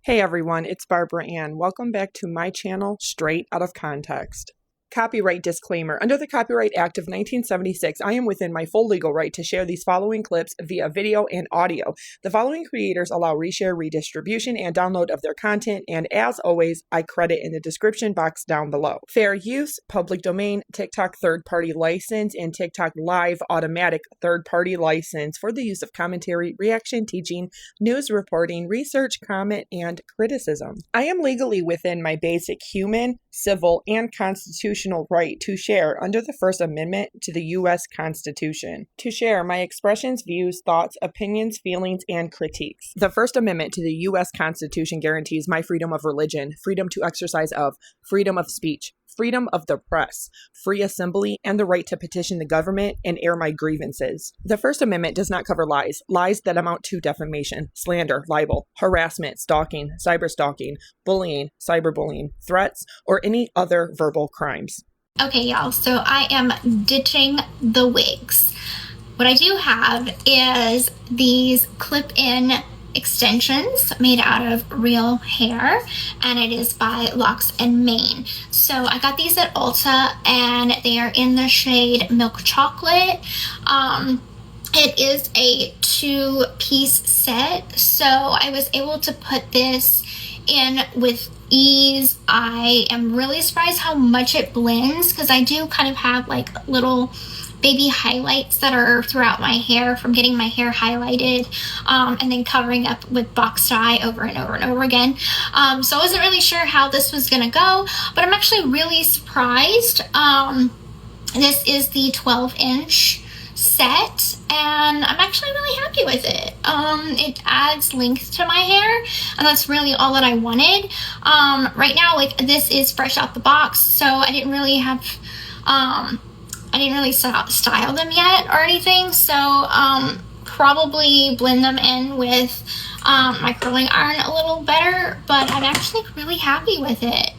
Hey everyone, it's Barbara Ann. Welcome back to my channel, Straight Out of Context. Copyright disclaimer. Under the Copyright Act of 1976, I am within my full legal right to share these following clips via video and audio. The following creators allow reshare, redistribution, and download of their content, and as always, I credit in the description box down below. Fair use, public domain, TikTok third-party license, and TikTok Live automatic third-party license for the use of commentary, reaction, teaching, news reporting, research, comment, and criticism. I am legally within my basic human, civil, and constitutional right to share under the First Amendment to the U.S. Constitution, to share my expressions, views, thoughts, opinions, feelings, and critiques. The First Amendment to the U.S. Constitution guarantees my freedom of religion, freedom to exercise of, freedom of speech, freedom of the press, free assembly, and the right to petition the government and air my grievances. The First Amendment does not cover lies that amount to defamation, slander, libel, harassment, stalking, cyberstalking, bullying, cyberbullying, threats, or any other verbal crimes. Okay, y'all, so I am ditching the wigs. What I do have is these clip-in extensions made out of real hair, and it is by Locks and Mane. So I got these at Ulta, and they are in the shade Milk Chocolate. It is a 2-piece set, so I was able to put this in with ease. I am really surprised how much it blends, because I do kind of have like little baby highlights that are throughout my hair from getting my hair highlighted and then covering up with box dye over and over and over again. So I wasn't really sure how this was gonna go, but I'm actually really surprised. This is the 12-inch set, and I'm actually really happy with it. It adds length to my hair, and that's really all that I wanted. Right now, like, this is fresh out the box, so I didn't really have style them yet or anything, so probably blend them in with my curling iron a little better, but I'm actually really happy with it.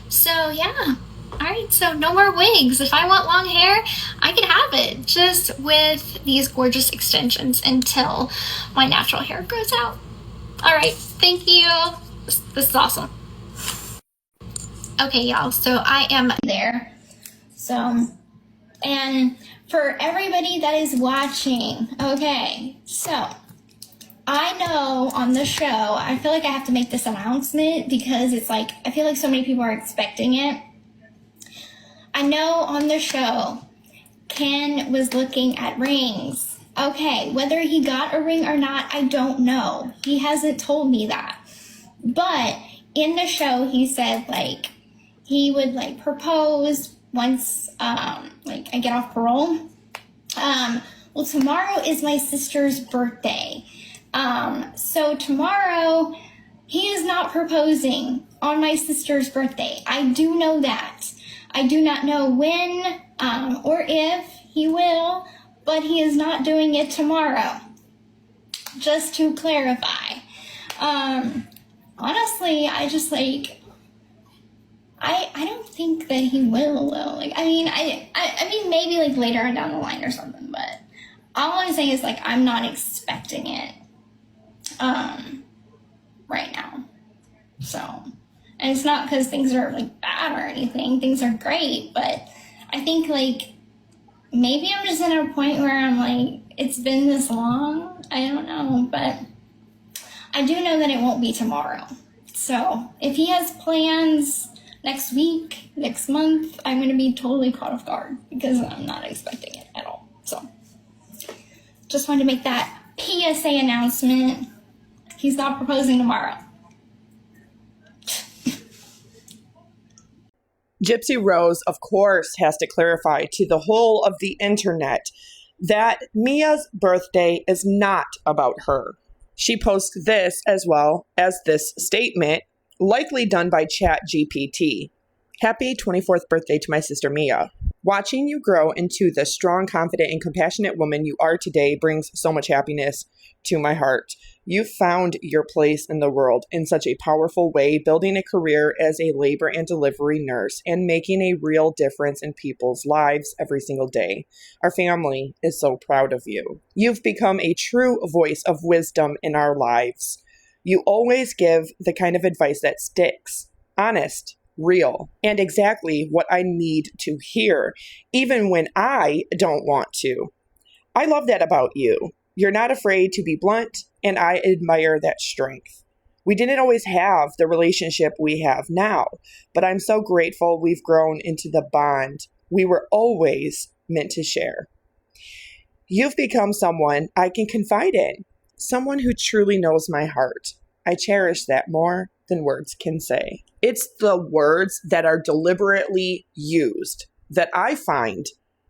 So yeah. Alright, so no more wigs. If I want long hair, I can have it, just with these gorgeous extensions until my natural hair grows out. Alright, thank you. This is awesome. Okay, y'all, so I am there. So, and for everybody that is watching, okay, so I know on the show, I feel like I have to make this announcement because it's like, I feel like so many people are expecting it. I know on the show, Ken was looking at rings. Okay, whether he got a ring or not, I don't know. He hasn't told me that. But in the show, he said, like, he would, like, propose once, like, I get off parole. Well, tomorrow is my sister's birthday. So tomorrow, he is not proposing on my sister's birthday. I do know that. I do not know when or if he will, but he is not doing it tomorrow. Just to clarify. Honestly, I just like, I don't think that he will though. Like, I mean, I mean, maybe like later on down the line or something, but all I'm saying is like, I'm not expecting it right now. So. And it's not because things are, like, bad or anything. Things are great, but I think, like, maybe I'm just at a point where I'm like, it's been this long. I don't know, but I do know that it won't be tomorrow. So if he has plans next week, next month, I'm going to be totally caught off guard because I'm not expecting it at all. So just wanted to make that PSA announcement. He's not proposing tomorrow. Gypsy Rose, of course, has to clarify to the whole of the internet that Mia's birthday is not about her. She posts this as well as this statement, likely done by ChatGPT. Happy 24th birthday to my sister Mia. Watching you grow into the strong, confident, and compassionate woman you are today brings so much happiness to my heart. You've found your place in the world in such a powerful way, building a career as a labor and delivery nurse and making a real difference in people's lives every single day. Our family is so proud of you. You've become a true voice of wisdom in our lives. You always give the kind of advice that sticks, honest, real, and exactly what I need to hear, even when I don't want to. I love that about you. You're not afraid to be blunt, and I admire that strength. We didn't always have the relationship we have now, but I'm so grateful we've grown into the bond we were always meant to share. You've become someone I can confide in, someone who truly knows my heart. I cherish that more than words can say. It's the words that are deliberately used that I find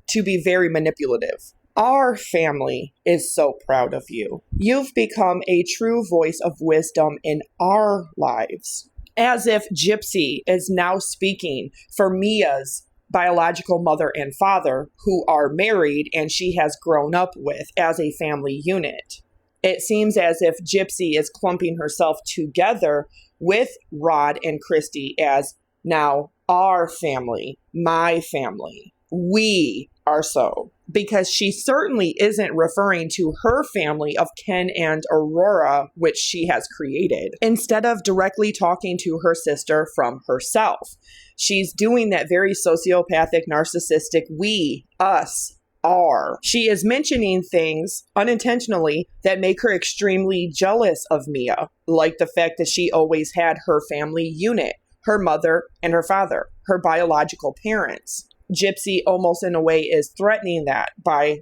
to be very manipulative. Our family is so proud of you. You've become a true voice of wisdom in our lives. As if Gypsy is now speaking for Mia's biological mother and father, who are married and she has grown up with as a family unit. It seems as if Gypsy is clumping herself together with Rod and Christy as now our family, my family. We are so. Because she certainly isn't referring to her family of Ken and Aurora, which she has created, instead of directly talking to her sister from herself. She's doing that very sociopathic, narcissistic we, us, are. She is mentioning things unintentionally that make her extremely jealous of Mia, like the fact that she always had her family unit, her mother and her father, her biological parents. Gypsy almost in a way is threatening that by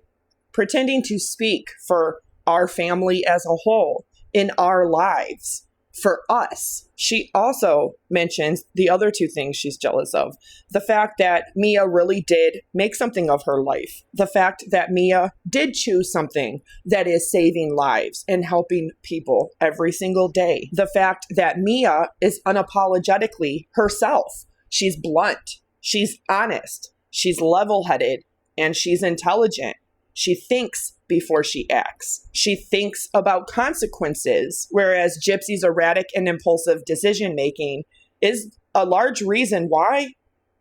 pretending to speak for our family as a whole in our lives, for us. She also mentions the other two things she's jealous of. The fact that Mia really did make something of her life. The fact that Mia did choose something that is saving lives and helping people every single day. The fact that Mia is unapologetically herself. She's blunt. She's honest. She's level-headed and she's intelligent. She thinks before she acts. She thinks about consequences, whereas Gypsy's erratic and impulsive decision-making is a large reason why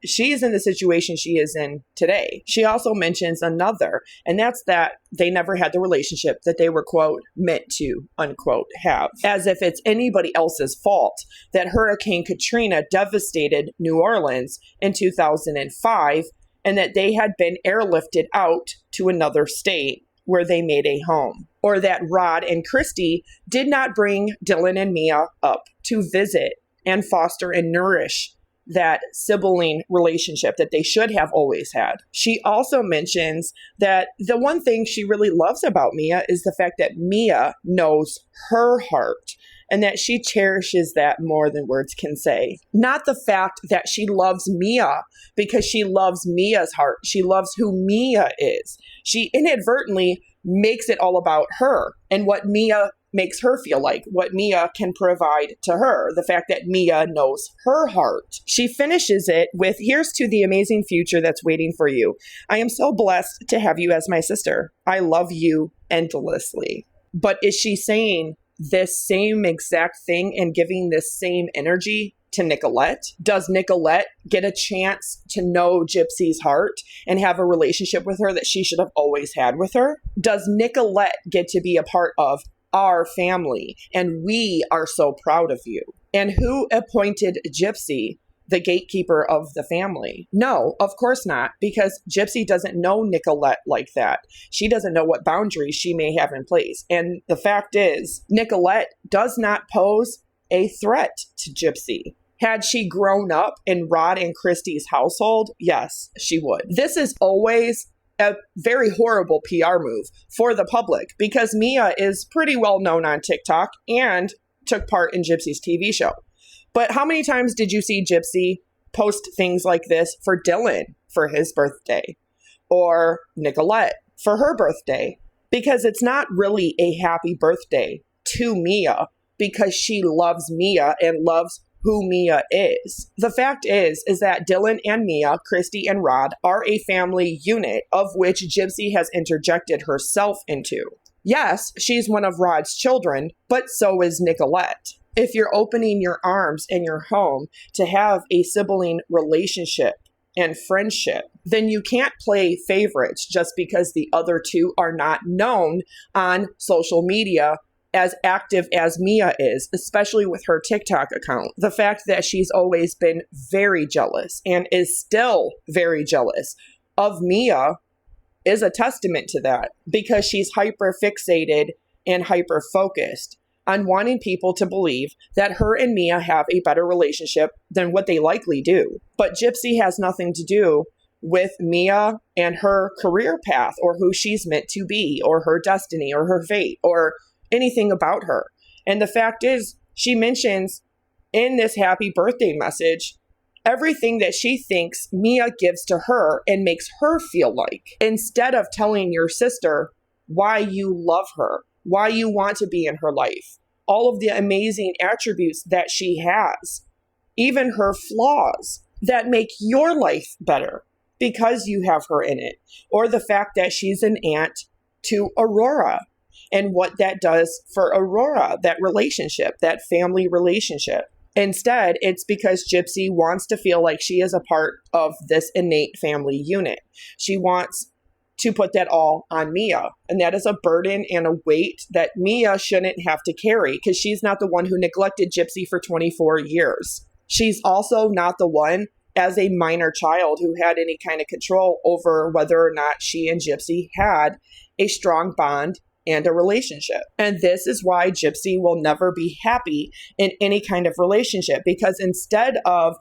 she is in the situation she is in today. She also mentions another, and that's that they never had the relationship that they were, quote, meant to, unquote, have. As if it's anybody else's fault that Hurricane Katrina devastated New Orleans in 2005, and that they had been airlifted out to another state where they made a home. Or that Rod and Christy did not bring Dylan and Mia up to visit and foster and nourish that sibling relationship that they should have always had. She also mentions that the one thing she really loves about Mia is the fact that Mia knows her heart and that she cherishes that more than words can say. Not the fact that she loves Mia because she loves Mia's heart. She loves who Mia is. She inadvertently makes it all about her and what Mia makes her feel like, what Mia can provide to her, the fact that Mia knows her heart. She finishes it with, here's to the amazing future that's waiting for you. I am so blessed to have you as my sister. I love you endlessly. But is she saying this same exact thing and giving this same energy to Nicolette? Does Nicolette get a chance to know Gypsy's heart and have a relationship with her that she should have always had with her? Does Nicolette get to be a part of our family and we are so proud of you? And who appointed Gypsy the gatekeeper of the family? No, of course not, because Gypsy doesn't know Nicolette like that. She doesn't know what boundaries she may have in place. And the fact is, Nicolette does not pose a threat to Gypsy. Had she grown up in Rod and Christy's household, yes, she would. This is always a very horrible PR move for the public because Mia is pretty well known on TikTok and took part in Gypsy's TV show. But how many times did you see Gypsy post things like this for Dylan for his birthday or Nicolette for her birthday? Because it's not really a happy birthday to Mia because she loves Mia and loves who Mia is. The fact is that Dylan and Mia, Christy and Rod are a family unit of which Gypsy has interjected herself into. Yes, she's one of Rod's children, but so is Nicolette. If you're opening your arms and your home to have a sibling relationship and friendship, then you can't play favorites just because the other two are not known on social media as active as Mia is, especially with her TikTok account. The fact that she's always been very jealous and is still very jealous of Mia is a testament to that, because she's hyper fixated and hyper focused on wanting people to believe that her and Mia have a better relationship than what they likely do. But Gypsy has nothing to do with Mia and her career path, or who she's meant to be, or her destiny, or her fate, or anything about her. And the fact is, she mentions in this happy birthday message everything that she thinks Mia gives to her and makes her feel like, instead of telling your sister why you love her, why you want to be in her life, all of the amazing attributes that she has, even her flaws that make your life better because you have her in it, or the fact that she's an aunt to Aurora and what that does for Aurora, that relationship, that family relationship. Instead, it's because Gypsy wants to feel like she is a part of this innate family unit. She wants to put that all on Mia. And that is a burden and a weight that Mia shouldn't have to carry, because she's not the one who neglected Gypsy for 24 years. She's also not the one, as a minor child, who had any kind of control over whether or not she and Gypsy had a strong bond and a relationship. And this is why Gypsy will never be happy in any kind of relationship, because instead of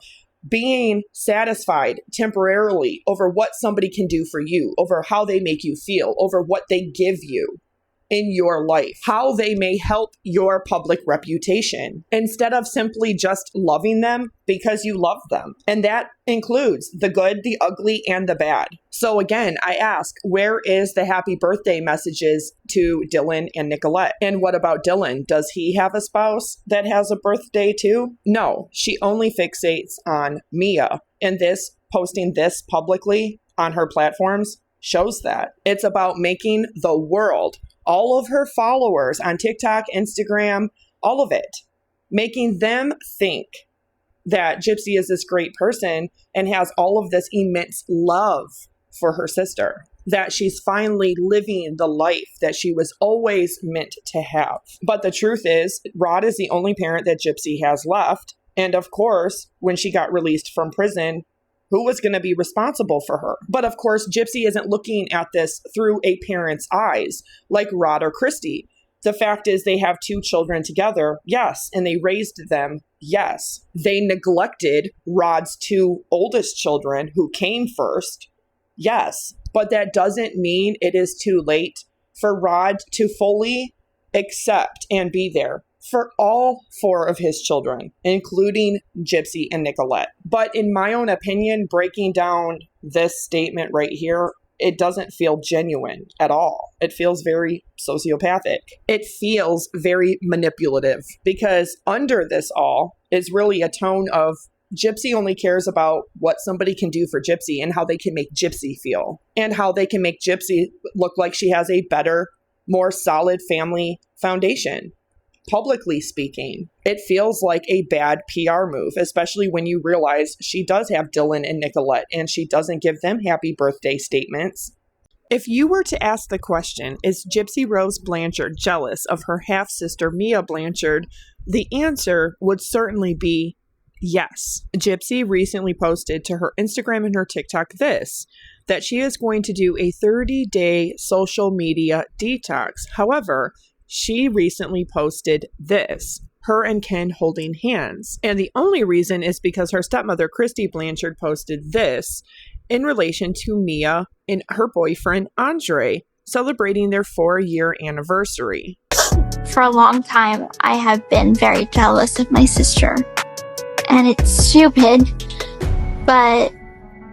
being satisfied temporarily over what somebody can do for you, over how they make you feel, over what they give you in your life, how they may help your public reputation, instead of simply just loving them because you love them. And that includes the good, the ugly, and the bad. So again, I ask, where is the happy birthday messages to Dylan and Nicolette? And what about Dylan? Does he have a spouse that has a birthday too? No, she only fixates on Mia. And this, posting this publicly on her platforms, shows that. It's about making the world, all of her followers on TikTok, Instagram, all of it, making them think that Gypsy is this great person and has all of this immense love for her sister, that she's finally living the life that she was always meant to have. But the truth is, Rod is the only parent that Gypsy has left. And of course, when she got released from prison, who was going to be responsible for her? But of course, Gypsy isn't looking at this through a parent's eyes like Rod or Christy. The fact is, they have 2 children together, yes, and they raised them, yes. They neglected Rod's 2 oldest children who came first, yes. But that doesn't mean it is too late for Rod to fully accept and be there for all 4 of his children, including Gypsy and Nicolette. But in my own opinion, breaking down this statement right here, it doesn't feel genuine at all. It feels very sociopathic. It feels very manipulative, because under this all is really a tone of Gypsy only cares about what somebody can do for Gypsy and how they can make Gypsy feel, and how they can make Gypsy look like she has a better, more solid family foundation. Publicly speaking, it feels like a bad PR move, especially when you realize she does have Dylan and Nicolette, and she doesn't give them happy birthday statements. If you were to ask the question, is Gypsy Rose Blanchard jealous of her half-sister Mia Blanchard, the answer would certainly be yes. Gypsy recently posted to her Instagram and her TikTok that she is going to do a 30-day social media detox. However, she recently posted this, her and Ken holding hands. And the only reason is because her stepmother, Christy Blanchard, posted this in relation to Mia and her boyfriend, Andre, celebrating their 4-year anniversary. For a long time, I have been very jealous of my sister. And it's stupid, but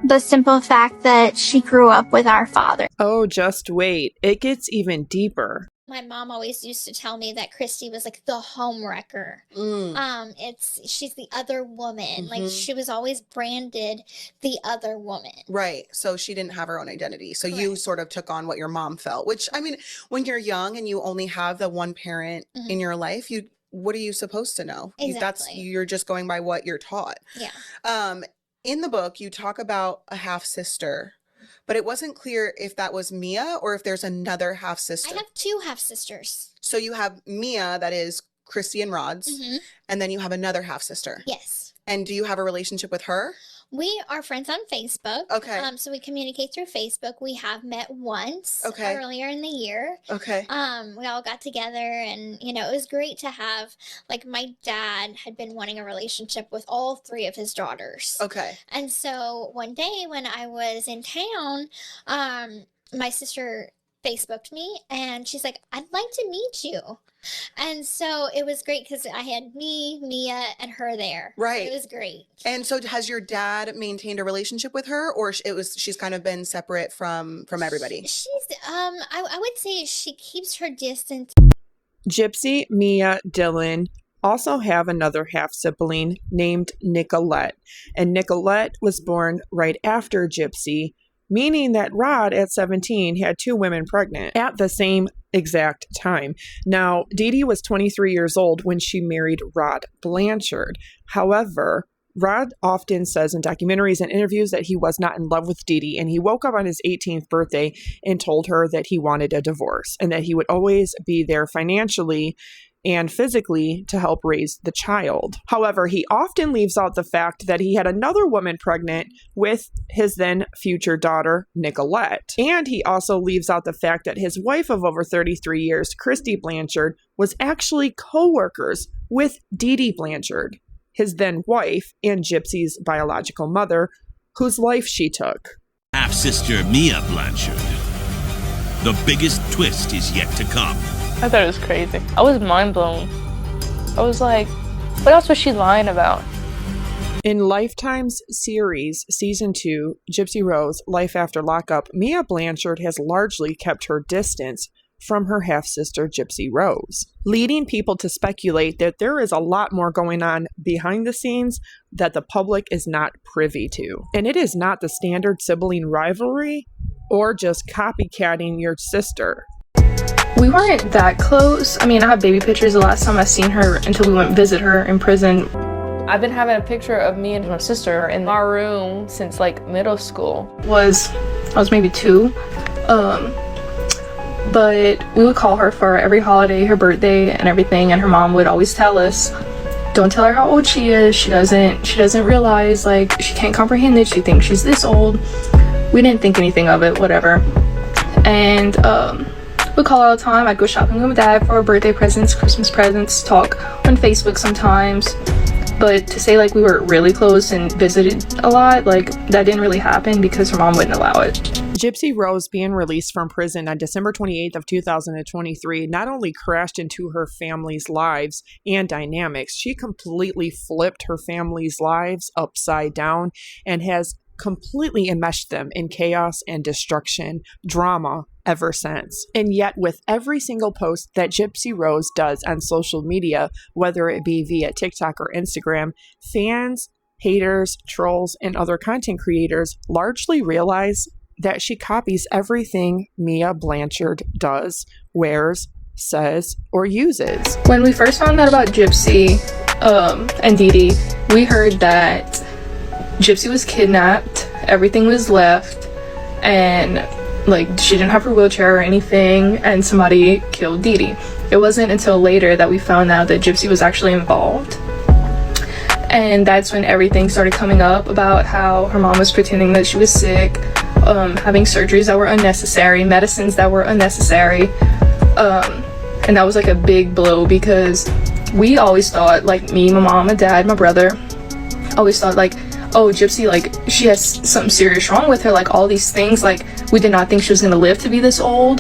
the simple fact that she grew up with our father. Oh, just wait. It gets even deeper. My mom always used to tell me that Christy was like the home wrecker. She's the other woman. Like, she was always branded the other woman. Right. So she didn't have her own identity. So Correct. You sort of took on what your mom felt, which, I mean, when you're young and you only have the one parent in your life, what are you supposed to know? Exactly. You're just going by what you're taught. Yeah. In the book, you talk about a half sister, but it wasn't clear if that was Mia or if there's another half I sister. have 2 half sisters. So you have Mia, that is Christy and Rod's, and then you have another half sister. Yes. And do you have a relationship with her? We are friends on Facebook. Okay. So we communicate through Facebook. We have met once earlier in the year. Okay. We all got together, and it was great to have, like, my dad had been wanting a relationship with all 3 of his daughters. Okay. And so one day when I was in town, my sister Facebooked me, and she's like, "I'd like to meet you." And so it was great because I had me, Mia, and her there. Right. It was great. And so has your dad maintained a relationship with her, or she's kind of been separate from everybody? She's I would say she keeps her distance. Gypsy, Mia, Dylan also have another half sibling named Nicolette, and Nicolette was born right after Gypsy, meaning that Rod at 17 had 2 women pregnant at the same exact time. Now, Dee Dee was 23 years old when she married Rod Blanchard. However, Rod often says in documentaries and interviews that he was not in love with Dee Dee, and he woke up on his 18th birthday and told her that he wanted a divorce and that he would always be there financially and physically to help raise the child. However, he often leaves out the fact that he had another woman pregnant with his then future daughter, Nicolette. And he also leaves out the fact that his wife of over 33 years, Christy Blanchard, was actually co-workers with Dee Dee Blanchard, his then wife and Gypsy's biological mother, whose life she took. Half-sister Mia Blanchard. The biggest twist is yet to come. I thought it was crazy. I was mind blown. I was like, what else was she lying about? In Lifetime's series, Season 2, Gypsy Rose, Life After Lockup, Mia Blanchard has largely kept her distance from her half-sister Gypsy Rose, leading people to speculate that there is a lot more going on behind the scenes that the public is not privy to. And it is not the standard sibling rivalry or just copycatting your sister. We weren't that close. I mean, I have baby pictures the last time I seen her until we went visit her in prison. I've been having a picture of me and my sister in our room since like middle school. I was maybe 2. But we would call her for every holiday, her birthday and everything, and her mom would always tell us, don't tell her how old she is. She doesn't realize, like, she can't comprehend it. She thinks she's this old. We didn't think anything of it, whatever. And we'd call all the time. I'd go shopping with my dad for birthday presents, Christmas presents, talk on Facebook sometimes. But to say like we were really close and visited a lot, like that didn't really happen because her mom wouldn't allow it. Gypsy Rose being released from prison on December 28th of 2023 not only crashed into her family's lives and dynamics, she completely flipped her family's lives upside down and has completely enmeshed them in chaos and destruction, drama ever since. And yet with every single post that Gypsy Rose does on social media, whether it be via TikTok or Instagram, fans, haters, trolls, and other content creators largely realize that she copies everything Mia Blanchard does, wears, says, or uses. When we first found out about Gypsy and Dee Dee, we heard that Gypsy was kidnapped, everything was left, and like she didn't have her wheelchair or anything, and somebody killed Dee Dee. It wasn't until later that we found out that Gypsy was actually involved. And that's when everything started coming up about how her mom was pretending that she was sick, having surgeries that were unnecessary, medicines that were unnecessary. And that was like a big blow because we always thought, like me, my mom, my dad, my brother, always thought like, oh, Gypsy, like she has something serious wrong with her, like all these things, like we did not think she was going to live to be this old.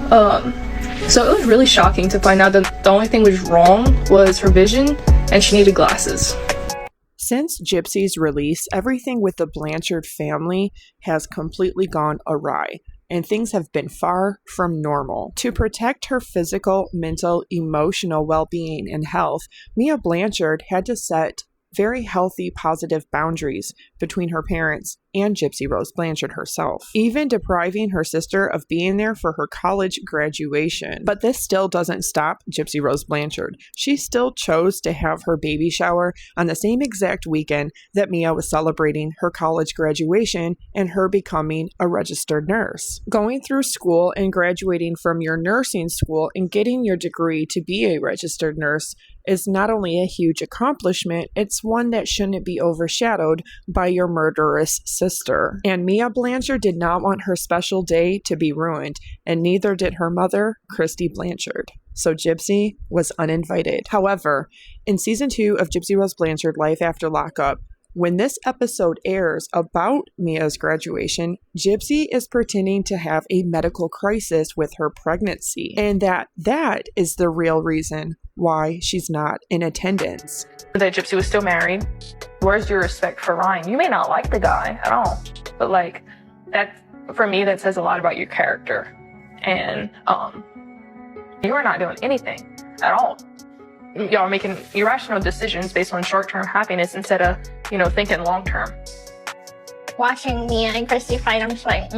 So it was really shocking to find out that the only thing was wrong was her vision and she needed glasses. Since Gypsy's release, everything with the Blanchard family has completely gone awry, and things have been far from normal. To protect her physical, mental, emotional well-being and health, Mia Blanchard had to set very healthy, positive boundaries between her parents and Gypsy Rose Blanchard herself, even depriving her sister of being there for her college graduation. But this still doesn't stop Gypsy Rose Blanchard. She still chose to have her baby shower on the same exact weekend that Mia was celebrating her college graduation and her becoming a registered nurse. Going through school and graduating from your nursing school and getting your degree to be a registered nurse is not only a huge accomplishment, it's one that shouldn't be overshadowed by your murderous sister. And Mia Blanchard did not want her special day to be ruined, and neither did her mother, Christy Blanchard. So Gypsy was uninvited. However, in season 2 of Gypsy Rose Blanchard Life After Lockup, when this episode airs about Mia's graduation, Gypsy is pretending to have a medical crisis with her pregnancy, and that is the real reason why she's not in attendance. That Gypsy was still married. Where's your respect for Ryan? You may not like the guy at all, but like that, for me, that says a lot about your character. And you are not doing anything at all. Y'all are making irrational decisions based on short-term happiness instead of, thinking long-term. Watching Mia and Christy fight, I'm just like,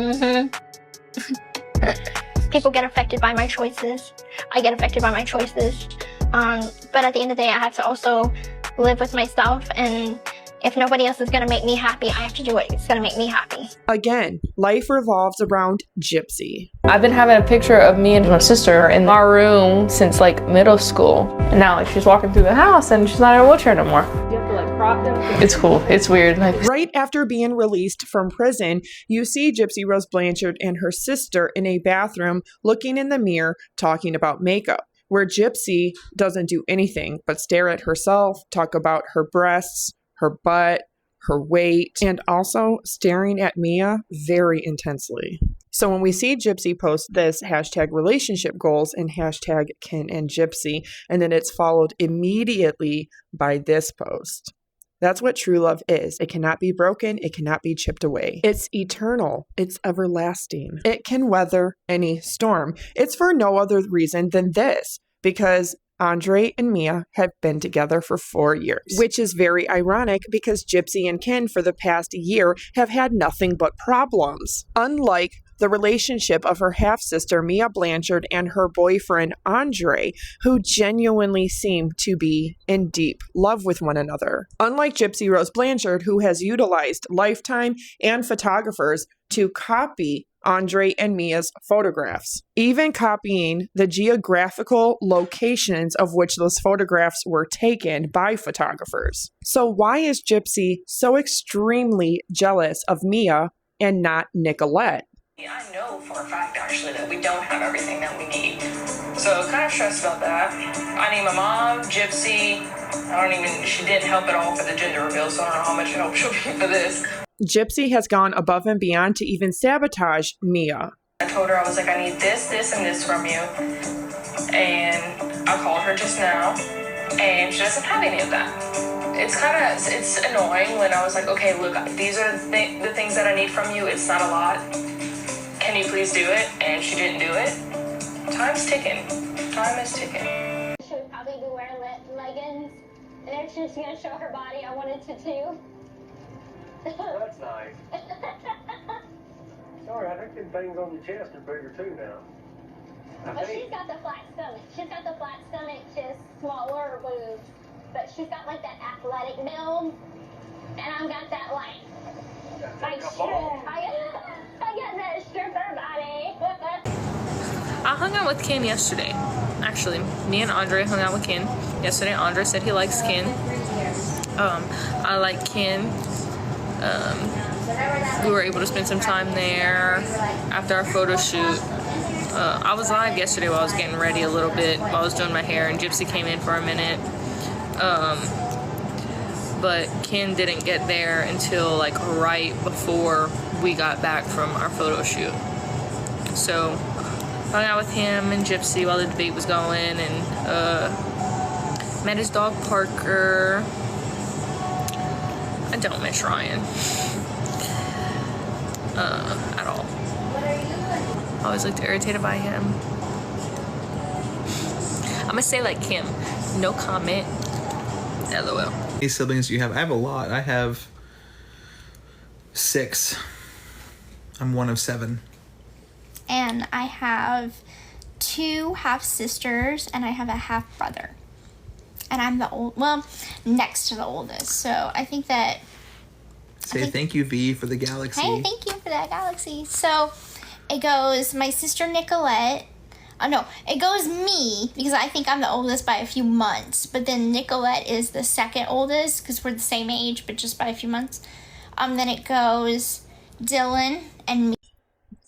People get affected by my choices. I get affected by my choices. But at the end of the day, I have to also live with myself, and if nobody else is going to make me happy, I have to do what's going to make me happy. Again, life revolves around Gypsy. I've been having a picture of me and my sister in our room since middle school. And now she's walking through the house and she's not in a wheelchair no more. You have to prop them. It's cool. It's weird. Right after being released from prison, you see Gypsy Rose Blanchard and her sister in a bathroom looking in the mirror talking about makeup, where Gypsy doesn't do anything but stare at herself, talk about her breasts, her butt, her weight, and also staring at Mia very intensely. So when we see Gypsy post this #relationship goals and #Ken and Gypsy, and then it's followed immediately by this post. That's what true love is. It cannot be broken. It cannot be chipped away. It's eternal. It's everlasting. It can weather any storm. It's for no other reason than this, because Andre and Mia have been together for 4 years, which is very ironic because Gypsy and Ken for the past year have had nothing but problems. Unlike the relationship of her half-sister Mia Blanchard and her boyfriend Andre, who genuinely seem to be in deep love with one another. Unlike Gypsy Rose Blanchard, who has utilized Lifetime and photographers to copy Andre and Mia's photographs, even copying the geographical locations of which those photographs were taken by photographers. So why is Gypsy so extremely jealous of Mia and not Nicolette? I know for a fact, actually, that we don't have everything that we need. So kind of stressed about that. I need my mom, Gypsy. She didn't help at all for the gender reveal, so I don't know how much help she'll be for this. Gypsy has gone above and beyond to even sabotage Mia. I told her, I was like, I need this, this, and this from you. And I called her just now, and she doesn't have any of that. It's annoying when I was like, okay, look, these are the things that I need from you. It's not a lot. Can you please do it? And she didn't do it. Time's ticking. Time is ticking. She would probably be wearing leggings, and then she's going to show her body. I wanted to too. That's nice. Sorry, I think them things on your chest are bigger too now. Well, she's got the flat stomach. She's got the flat stomach, just smaller boobs. But she's got that athletic build, and I've got that I got that stripper body. I hung out with Ken yesterday. Actually, me and Andre hung out with Ken yesterday. Andre said he likes Ken. I like Ken. We were able to spend some time there after our photo shoot. I was live yesterday while I was getting ready a little bit, while I was doing my hair, and Gypsy came in for a minute. But Ken didn't get there until right before we got back from our photo shoot. So hung out with him and Gypsy while the debate was going, and met his dog Parker. I don't miss Ryan at all. I always looked irritated by him. I'm gonna say like Kim, no comment. LOL. How many siblings do you have? I have a lot. I have 6. I'm one of 7. And I have 2 half sisters, and I have a half brother. And I'm next to the oldest. So I think that. Thank you, V, for the galaxy. Hey, thank you for that galaxy. So it goes my sister Nicolette. No, it goes me, because I think I'm the oldest by a few months. But then Nicolette is the second oldest, because we're the same age, but just by a few months. Then it goes Dylan and me.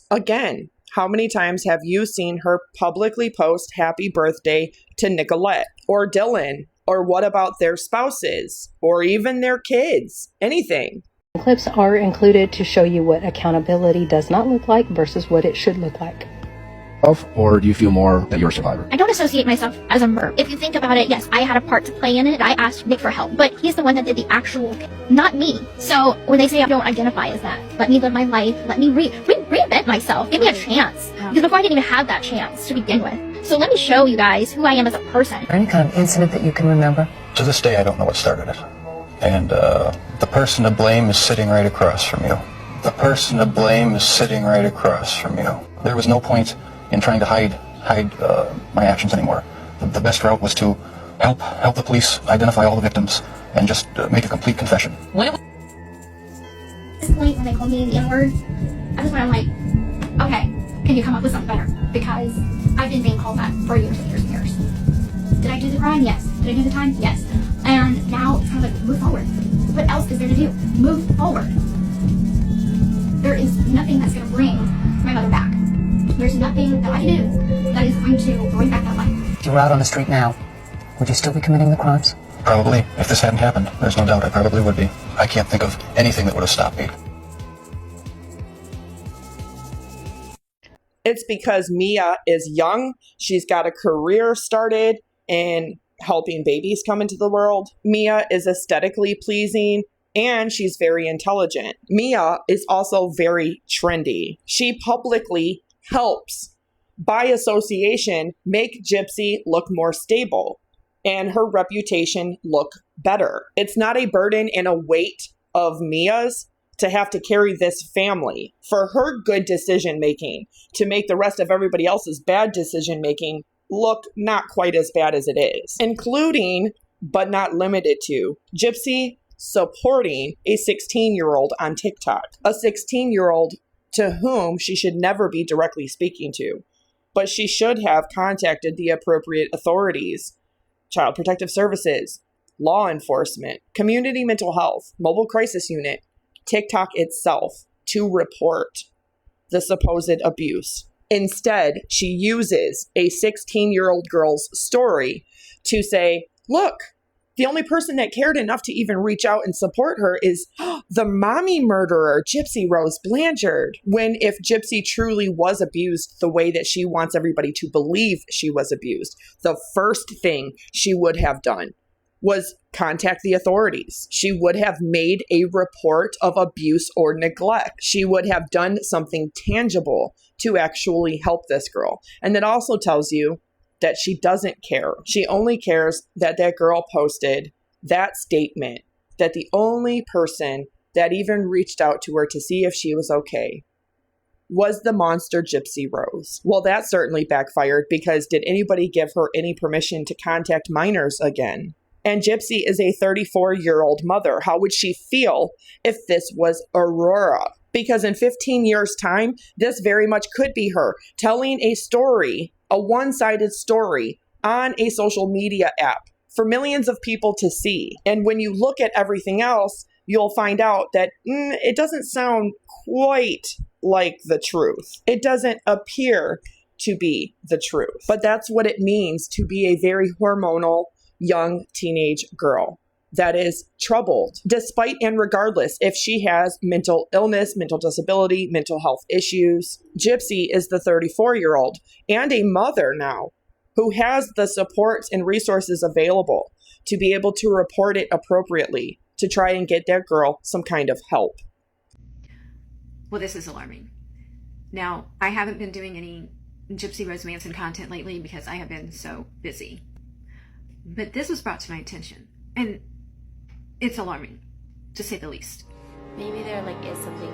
Again, how many times have you seen her publicly post happy birthday to Nicolette or Dylan? Or what about their spouses? Or even their kids? Anything. Clips are included to show you what accountability does not look like versus what it should look like. Or do you feel more that you're a survivor? I don't associate myself as a murderer. If you think about it, yes, I had a part to play in it. I asked Nick for help, but he's the one that did the actual, not me. So when they say I don't identify as that, let me live my life, let me reinvent myself, give me a chance. Because before I didn't even have that chance to begin with. So let me show you guys who I am as a person. Any kind of incident that you can remember? To this day, I don't know what started it. And the person to blame is sitting right across from you. The person to blame is sitting right across from you. There was no point in trying to hide my actions anymore. The best route was to help the police identify all the victims and just make a complete confession. At this point, when they called me the N-word, at this point I'm like, okay, can you come up with something better? Because I've been being called that for years and years and years. Did I do the crime? Yes. Did I do the time? Yes. And now it's kind of like, move forward. What else is there to do? Move forward. There is nothing that's going to bring my mother back. There's nothing that I can do that is going to bring back that life. If you were out on the street now, would you still be committing the crimes? Probably. If this hadn't happened, there's no doubt I probably would be. I can't think of anything that would have stopped me. It's because Mia is young. She's got a career started in helping babies come into the world. Mia is aesthetically pleasing, and she's very intelligent. Mia is also very trendy. She publicly helps, by association, make Gypsy look more stable and her reputation look better. It's not a burden and a weight of Mia's to have to carry this family for her good decision making to make the rest of everybody else's bad decision making look not quite as bad as it is, including, but not limited to, Gypsy supporting a 16-year-old on TikTok, a 16-year-old to whom she should never be directly speaking to, but she should have contacted the appropriate authorities, Child Protective Services, law enforcement, community mental health, mobile crisis unit, TikTok itself, to report the supposed abuse. Instead, she uses a 16-year-old girl's story to say, look, the only person that cared enough to even reach out and support her is the mommy murderer, Gypsy Rose Blanchard. When if Gypsy truly was abused the way that she wants everybody to believe she was abused, the first thing she would have done was contact the authorities. She would have made a report of abuse or neglect. She would have done something tangible to actually help this girl. And that also tells you that she doesn't care. She only cares that that girl posted that statement, that the only person that even reached out to her to see if she was okay was the monster Gypsy Rose. Well, that certainly backfired, because did anybody give her any permission to contact minors again? And Gypsy is a 34-year-old mother. How would she feel if this was Aurora? Because in 15 years' time, this very much could be her telling a story, a one-sided story, on a social media app for millions of people to see. And when you look at everything else, you'll find out that it doesn't sound quite like the truth. It doesn't appear to be the truth. But that's what it means to be a very hormonal, young teenage girl that is troubled, despite and regardless if she has mental illness, mental disability, mental health issues. Gypsy is the 34-year-old and a mother now who has the supports and resources available to be able to report it appropriately to try and get that girl some kind of help. Well, this is alarming. Now, I haven't been doing any Gypsy Rose Manson content lately because I have been so busy. But this was brought to my attention, and it's alarming, to say the least. maybe there like is something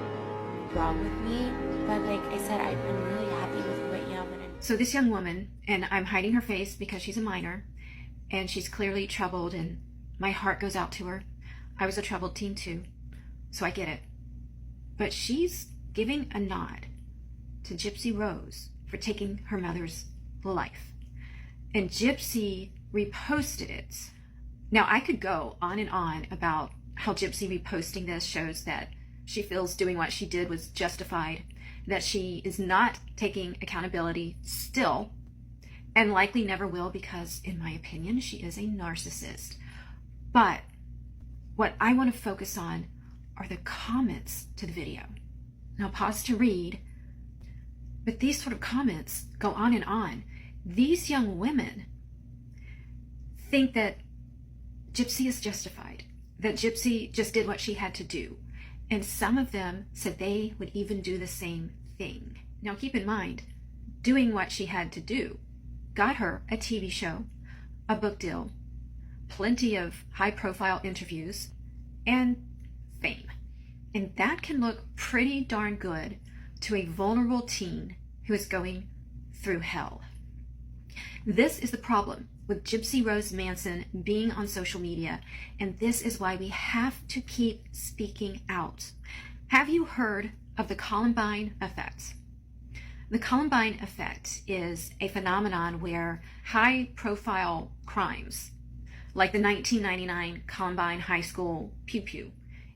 wrong with me, but like I said, I'm really happy with who I am. So this young woman, and I'm hiding her face because she's a minor, and she's clearly troubled, and my heart goes out to her. I was a troubled teen too, so I get it. But she's giving a nod to Gypsy Rose for taking her mother's life. And Gypsy reposted it. Now, I could go on and on about how Gypsy reposting this shows that she feels doing what she did was justified, that she is not taking accountability still, and likely never will because, in my opinion, she is a narcissist. But what I want to focus on are the comments to the video. Now, pause to read, but these sort of comments go on and on. These young women think that Gypsy is justified, that Gypsy just did what she had to do. And some of them said they would even do the same thing. Now keep in mind, doing what she had to do got her a TV show, a book deal, plenty of high-profile interviews, and fame. And that can look pretty darn good to a vulnerable teen who is going through hell. This is the problem with Gypsy Rose Manson being on social media, and this is why we have to keep speaking out. Have you heard of the Columbine effect? The Columbine effect is a phenomenon where high-profile crimes, like the 1999 Columbine High School Pew Pew,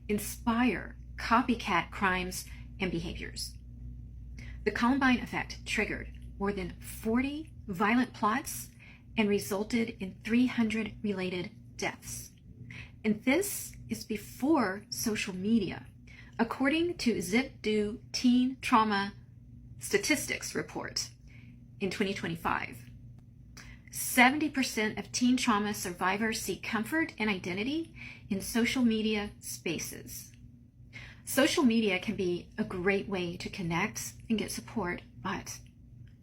inspire copycat crimes and behaviors. The Columbine effect triggered more than 40 violent plots and resulted in 300 related deaths. And this is before social media. According to ZipDo Teen Trauma Statistics Report in 2025, 70% of teen trauma survivors seek comfort and identity in social media spaces. Social media can be a great way to connect and get support, but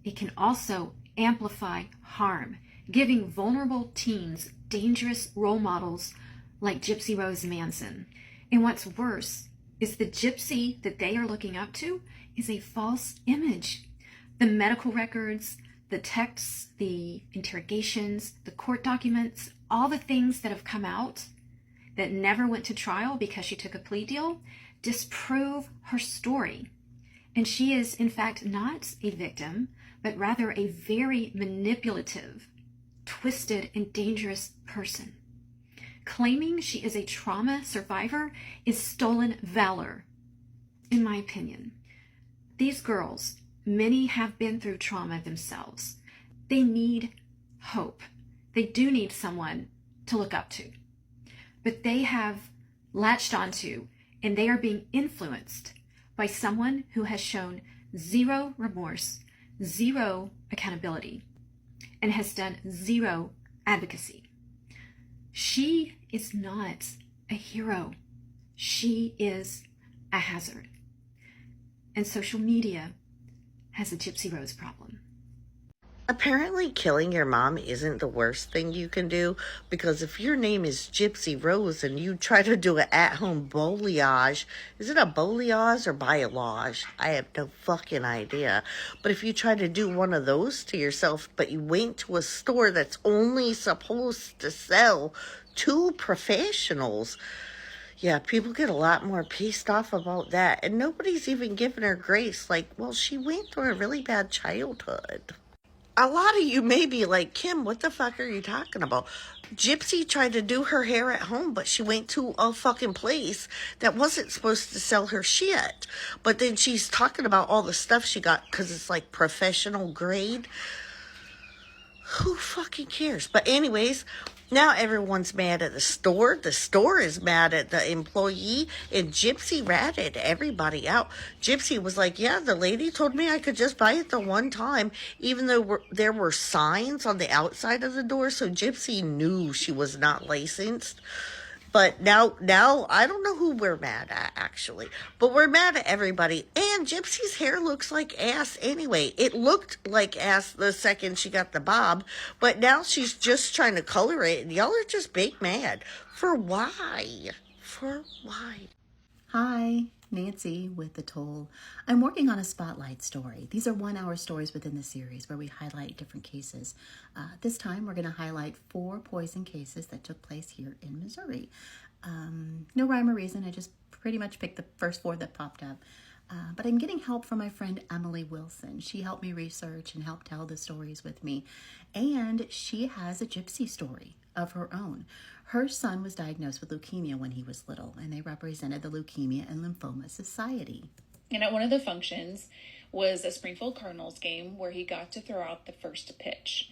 it can also amplify harm, giving vulnerable teens dangerous role models like Gypsy Rose Manson. And what's worse is the Gypsy that they are looking up to is a false image. The medical records, the texts, the interrogations, the court documents, all the things that have come out that never went to trial because she took a plea deal disprove her story. And she is, in fact, not a victim, but rather a very manipulative, twisted, and dangerous person. Claiming she is a trauma survivor is stolen valor, in my opinion. These girls, many have been through trauma themselves. They need hope. They do need someone to look up to. But they have latched onto, and they are being influenced by someone who has shown zero remorse, zero accountability, and has done zero advocacy. She is not a hero. She is a hazard. And social media has a Gypsy Rose problem. Apparently killing your mom isn't the worst thing you can do, because if your name is Gypsy Rose and you try to do an at-home balayage, is it a balayage or balayage? I have no fucking idea. But if you try to do one of those to yourself, but you went to a store that's only supposed to sell to professionals, yeah, people get a lot more pissed off about that. And nobody's even giving her grace. Like, well, she went through a really bad childhood. A lot of you may be like, Kim, what the fuck are you talking about? Gypsy tried to do her hair at home, but she went to a fucking place that wasn't supposed to sell her shit. But then she's talking about all the stuff she got because it's like professional grade. Who fucking cares? But anyways, now everyone's mad at the store. The store is mad at the employee. And Gypsy ratted everybody out. Gypsy was like, yeah, the lady told me I could just buy it the one time, even though there were signs on the outside of the door. So Gypsy knew she was not licensed. But now I don't know who we're mad at, actually. But we're mad at everybody. And Gypsy's hair looks like ass anyway. It looked like ass the second she got the bob. But now she's just trying to color it. And y'all are just big mad. For why? For why? Hi, Nancy with The Toll. I'm working on a spotlight story. These are 1-hour stories within the series where we highlight different cases. This time we're going to highlight 4 poison cases that took place here in Missouri. No rhyme or reason, I just pretty much picked the first 4 that popped up. But I'm getting help from my friend Emily Wilson. She helped me research and helped tell the stories with me. And she has a gypsy story of her own. Her son was diagnosed with leukemia when he was little, and they represented the Leukemia and Lymphoma Society. And at one of the functions was a Springfield Cardinals game where he got to throw out the first pitch.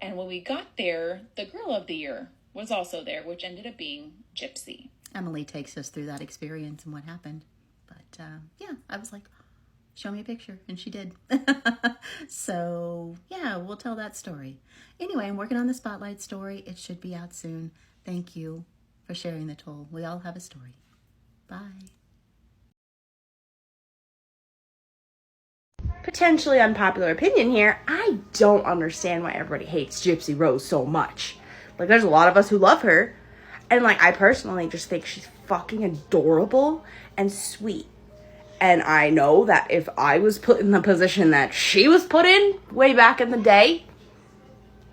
And when we got there, the girl of the year was also there, which ended up being Gypsy. Emily takes us through that experience and what happened. But yeah, I was like, show me a picture, and she did. So yeah, we'll tell that story. Anyway, I'm working on the spotlight story. It should be out soon. Thank you for sharing The Toll. We all have a story. Bye. Potentially unpopular opinion here, I don't understand why everybody hates Gypsy Rose so much. Like, there's a lot of us who love her, and like, I personally just think she's fucking adorable and sweet. And I know that if I was put in the position that she was put in way back in the day,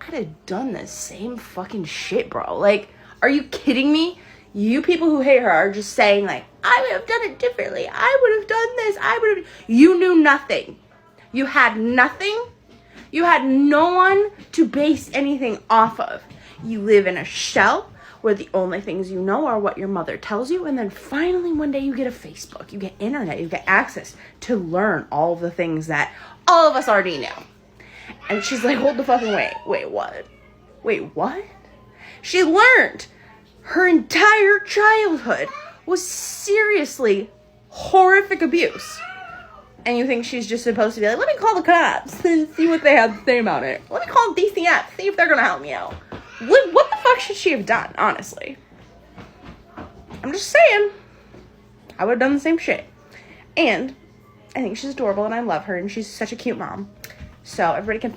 I'd have done the same fucking shit, bro. Like, are you kidding me? You people who hate her are just saying, like, I would have done it differently. I would have done this. You knew nothing. You had nothing. You had no one to base anything off of. You live in a shell where the only things you know are what your mother tells you. And then finally one day you get a Facebook. You get internet. You get access to learn all of the things that all of us already know. And she's like, hold the fucking wait. Wait, what? Wait, what? She learned her entire childhood was seriously horrific abuse. And you think she's just supposed to be like, let me call the cops and see what they have to say about it. Let me call DCF, see if they're going to help me out. What the fuck should she have done, honestly? I'm just saying. I would have done the same shit. And I think she's adorable and I love her and she's such a cute mom. So everybody can...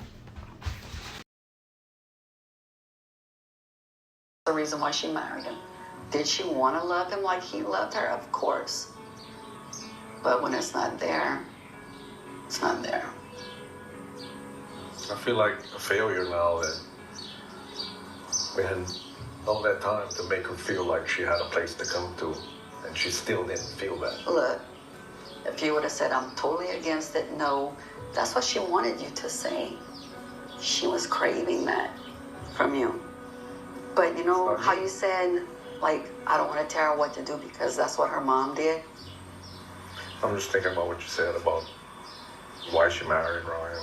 The reason why she married him. Did she want to love him like he loved her? Of course. But when it's not there, it's not there. I feel like a failure now that we had all that time to make her feel like she had a place to come to, and she still didn't feel that. Look, if you would have said, I'm totally against it, no, that's what she wanted you to say. She was craving that from you. But you know how you said, like, I don't want to tell her what to do because that's what her mom did? I'm just thinking about what you said about why she married Ryan.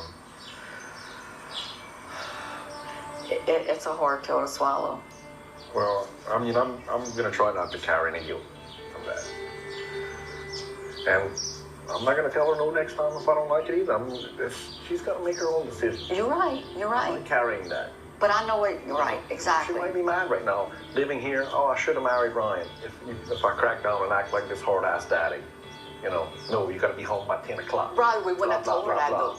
It's a hard pill to swallow. Well, I mean, I'm going to try not to carry any guilt from that. And I'm not going to tell her no next time if I don't like it either. She's got to make her own decision. You're right. I'm not carrying that. But I know it. You're right. Exactly. She might be mad right now, living here. Oh, I should have married Ryan. If I crack down and act like this hard-ass daddy. You know, no, you got to be home by 10 o'clock. Right, we wouldn't have told her that, though.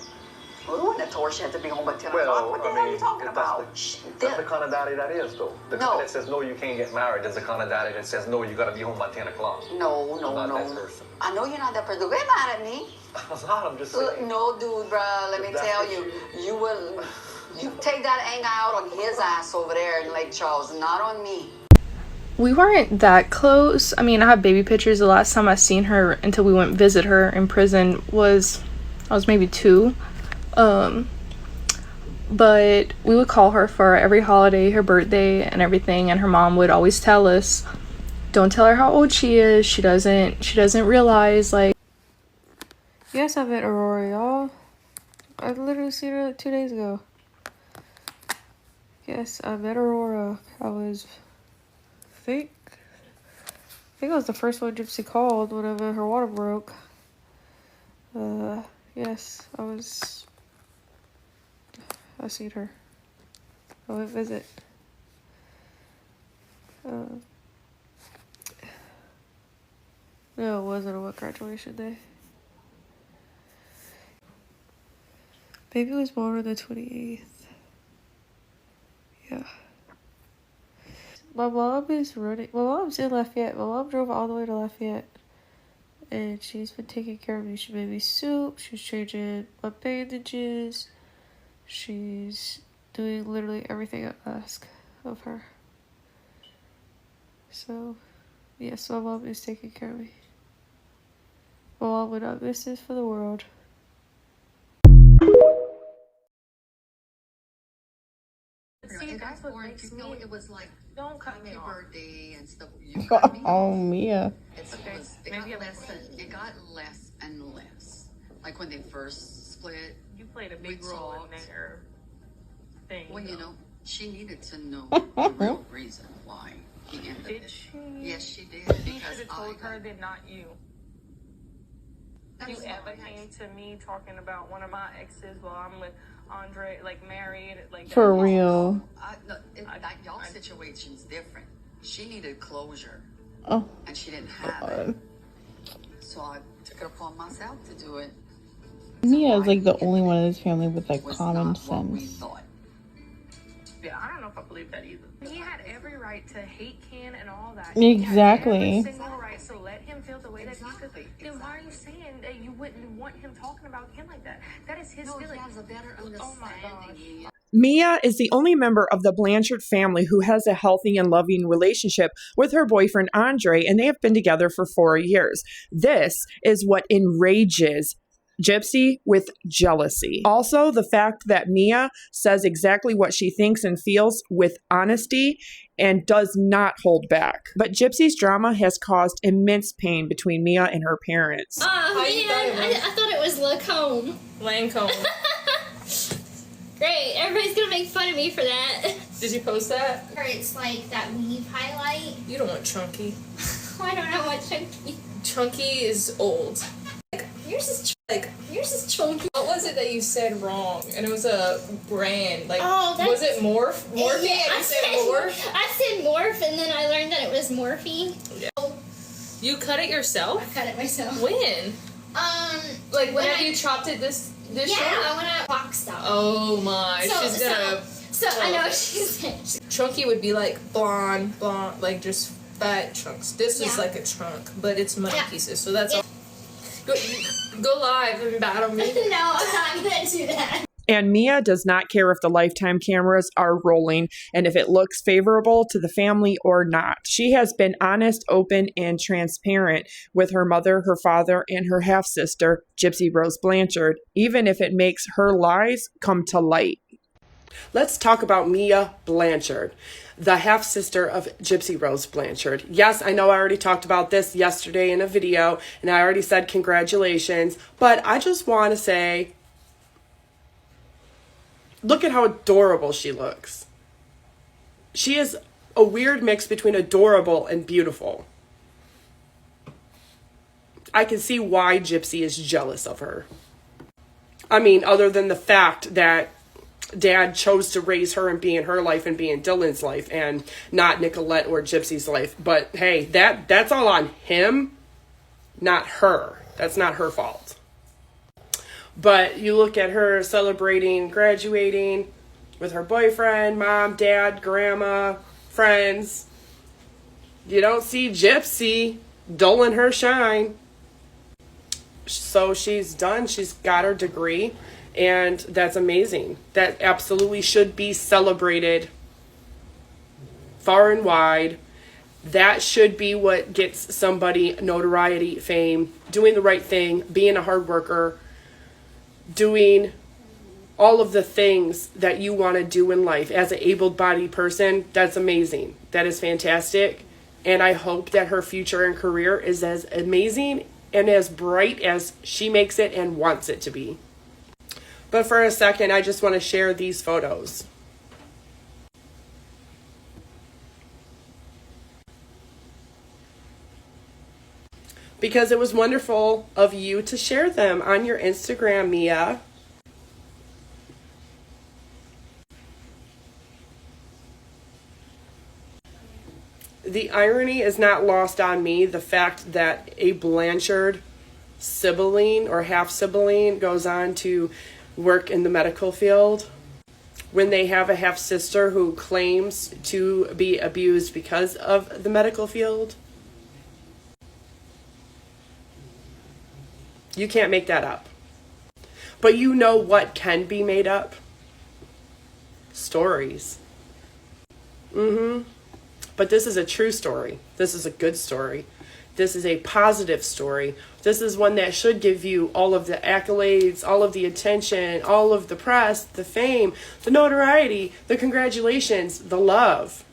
We wouldn't have told her she had to be home by 10 o'clock. What the hell are you talking about? That's the kind of daddy that is, though. The kind that says, no, you can't get married is the kind of daddy that says, no, you got to be home by 10 o'clock. No. That person. I know you're not that person. Don't get mad at me. I'm just saying. No, dude, bruh, let me tell you. You take that anger out on his ass over there in Lake Charles, not on me. We weren't that close. I mean, I have baby pictures. The last time I seen her until we went visit her in prison was, I was maybe 2. But we would call her for every holiday, her birthday and everything, and her mom would always tell us, don't tell her how old she is. She doesn't realize, like... Yes, I met Aurora, y'all. I literally seen her like 2 days ago. Yes, I met Aurora. I was... I think it was the first one Gypsy called whenever her water broke. Yes, I seen her. I went visit. No, it wasn't a graduation day. Baby was born on the 28th. Yeah. My mom is running. My mom's in Lafayette. My mom drove all the way to Lafayette and she's been taking care of me. She made me soup, she's changing my bandages, she's doing literally everything I ask of her. So, yes, my mom is taking care of me. My mom would not miss this for the world. See, that's what makes me. It was like, don't cut me off. Birthday and stuff. Oh, Mia. It got less and less. Like when they first split. You played a big role in their thing. Well, you know, she needed to know the real reason why he ended it. Did she? Yes, she did. He should have told her that, not you. You ever came to me talking about one of my exes while I'm with Andre, like married, like for real. Y'all's situation's different. She needed closure. Oh. And she didn't have it. So I took it upon myself to do it. Mia is like the only one in this family with like common sense. Yeah, I don't know if I believe that either. He had every right to hate Ken and all that. Exactly. He had every single right, so let him feel the way that he feels. Then why are you saying that you wouldn't want him talking about Ken like that? That is his feeling. He has a better understanding. Oh my gosh. Mia is the only member of the Blanchard family who has a healthy and loving relationship with her boyfriend Andre, and they have been together for 4 years. This is what enrages Gypsy with jealousy. Also, the fact that Mia says exactly what she thinks and feels with honesty and does not hold back. But Gypsy's drama has caused immense pain between Mia and her parents. Oh, man, I thought it was Lacombe. Lancome. Great, everybody's gonna make fun of me for that. Did you post that? Or it's like that weave highlight. You don't want Chunky. I don't know what Chunky. Chunky is old. Yours is chunky. What was it that you said wrong? And it was a brand. Like, was it Morph? Morphe? Yeah, I said Morph. I said Morph, and then I learned that it was Morphe. Yeah. You cut it yourself? I cut it myself. When? Like whenever you chopped it this yeah, short? when I boxed out. Oh my, she's gonna. So I know what she's saying. Chunky would be like blonde, like just fat chunks. This is like a chunk, but it's money pieces. So that's all. Go live and battle me. No, I'm not gonna do that. And Mia does not care if the Lifetime cameras are rolling and if it looks favorable to the family or not. She has been honest, open, and transparent with her mother, her father, and her half-sister, Gypsy Rose Blanchard, even if it makes her lies come to light. Let's talk about Mia Blanchard, the half-sister of Gypsy Rose Blanchard. Yes, I know I already talked about this yesterday in a video, and I already said congratulations, but I just want to say, look at how adorable she looks. She is a weird mix between adorable and beautiful. I can see why Gypsy is jealous of her. I mean, other than the fact that Dad chose to raise her and be in her life and be in Dylan's life and not Nicolette or Gypsy's life. But hey, that's all on him, not her. That's not her fault. But you look at her celebrating graduating with her boyfriend, mom, dad, grandma, friends. You don't see Gypsy dulling her shine. So she's done. She's got her degree. And that's amazing. That absolutely should be celebrated far and wide. That should be what gets somebody notoriety, fame, doing the right thing, being a hard worker, doing all of the things that you want to do in life as an able-bodied person. That's amazing. That is fantastic. And I hope that her future and career is as amazing and as bright as she makes it and wants it to be. But for a second, I just want to share these photos. Because it was wonderful of you to share them on your Instagram, Mia. The irony is not lost on me, the fact that a Blanchard sibling or half sibling goes on to work in the medical field when they have a half sister who claims to be abused because of the medical field. You can't make that up. But you know what can be made up? Stories. But this is a true story. This is a good story. This is a positive story. This is one that should give you all of the accolades, all of the attention, all of the press, the fame, the notoriety, the congratulations, the love.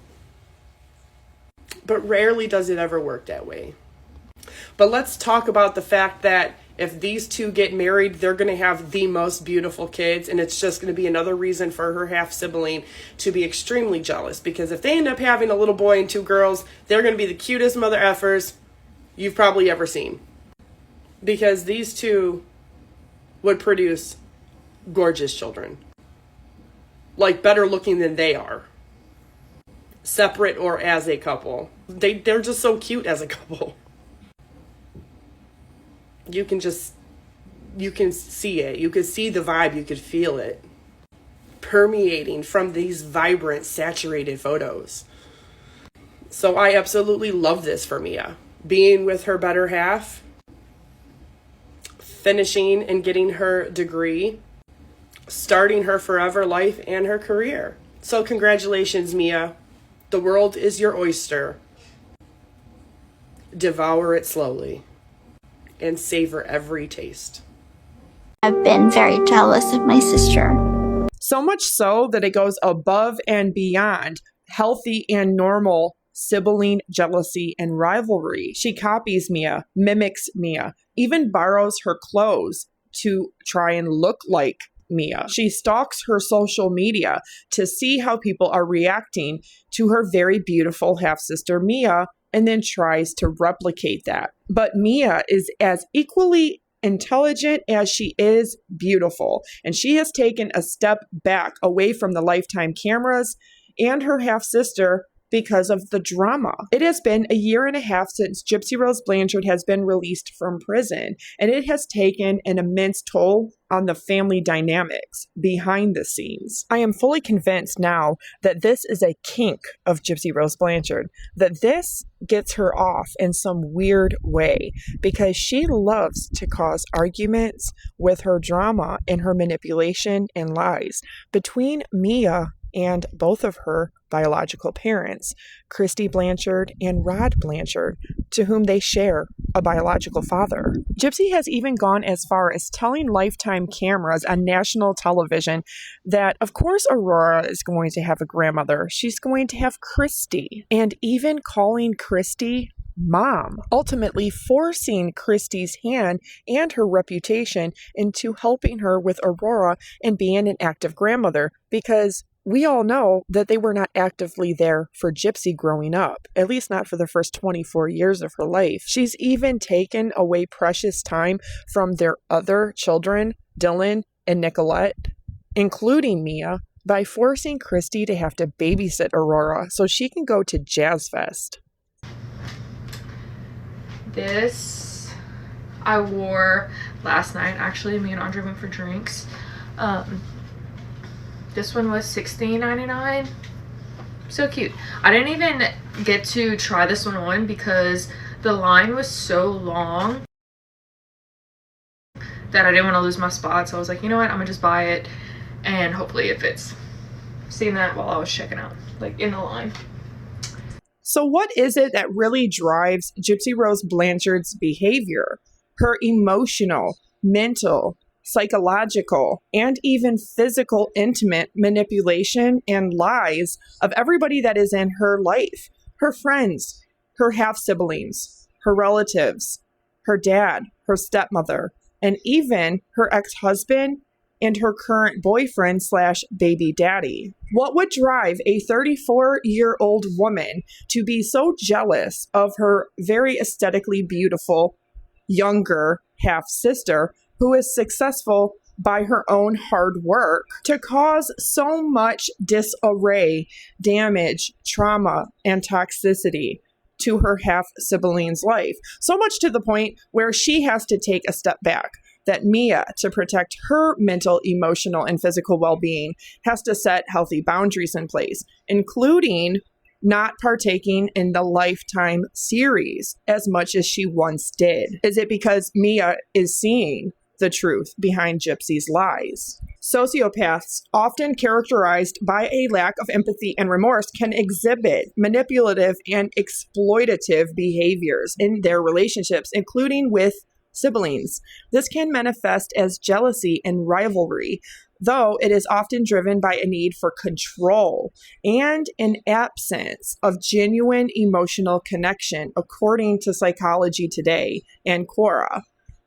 But rarely does it ever work that way. But let's talk about the fact that if these two get married, they're going to have the most beautiful kids, and it's just going to be another reason for her half-sibling to be extremely jealous, because if they end up having a little boy and two girls, they're going to be the cutest mother effers you've probably ever seen, because these two would produce gorgeous children, like better looking than they are, separate or as a couple. They're just so cute as a couple. You can see it. You could see the vibe. You could feel it permeating from these vibrant, saturated photos. So I absolutely love this for Mia. Being with her better half, finishing and getting her degree, starting her forever life and her career. So congratulations, Mia. The world is your oyster. Devour it slowly and savor every taste. I've been very jealous of my sister. So much so that it goes above and beyond healthy and normal sibling jealousy and rivalry. She copies Mia, mimics Mia, even borrows her clothes to try and look like Mia. She stalks her social media to see how people are reacting to her very beautiful half-sister Mia, and then tries to replicate that. But Mia is as equally intelligent as she is beautiful, and she has taken a step back away from the Lifetime cameras and her half-sister because of the drama. It has been a year and a half since Gypsy Rose Blanchard has been released from prison, and it has taken an immense toll on the family dynamics behind the scenes. I am fully convinced now that this is a kink of Gypsy Rose Blanchard, that this gets her off in some weird way, because she loves to cause arguments with her drama and her manipulation and lies between Mia and both of her biological parents, Christy Blanchard and Rod Blanchard, to whom they share a biological father. Gypsy has even gone as far as telling Lifetime cameras on national television that, of course, Aurora is going to have a grandmother. She's going to have Christy, and even calling Christy Mom, ultimately forcing Christy's hand and her reputation into helping her with Aurora and being an active grandmother, because we all know that they were not actively there for Gypsy growing up, at least not for the first 24 years of her life. She's even taken away precious time from their other children, Dylan and Nicolette, including Mia, by forcing Christy to have to babysit Aurora so she can go to Jazz Fest. This I wore last night. Actually, me and Andre went for drinks. This one was $16.99. So cute. I didn't even get to try this one on because the line was so long that I didn't want to lose my spot. So I was like, you know what? I'm gonna just buy it and hopefully it fits. Seen that while I was checking out, like in the line. So what is it that really drives Gypsy Rose Blanchard's behavior? Her emotional, mental, psychological, and even physical intimate manipulation and lies of everybody that is in her life. Her friends, her half-siblings, her relatives, her dad, her stepmother, and even her ex-husband and her current boyfriend / baby daddy. What would drive a 34-year-old woman to be so jealous of her very aesthetically beautiful younger half-sister who is successful by her own hard work, to cause so much disarray, damage, trauma, and toxicity to her half-sibling's life? So much to the point where she has to take a step back, that Mia, to protect her mental, emotional, and physical well-being, has to set healthy boundaries in place, including not partaking in the Lifetime series as much as she once did? Is it because Mia is seeing the truth behind Gypsy's lies? Sociopaths, often characterized by a lack of empathy and remorse, can exhibit manipulative and exploitative behaviors in their relationships, including with siblings. This can manifest as jealousy and rivalry, though it is often driven by a need for control and an absence of genuine emotional connection, according to Psychology Today and Quora.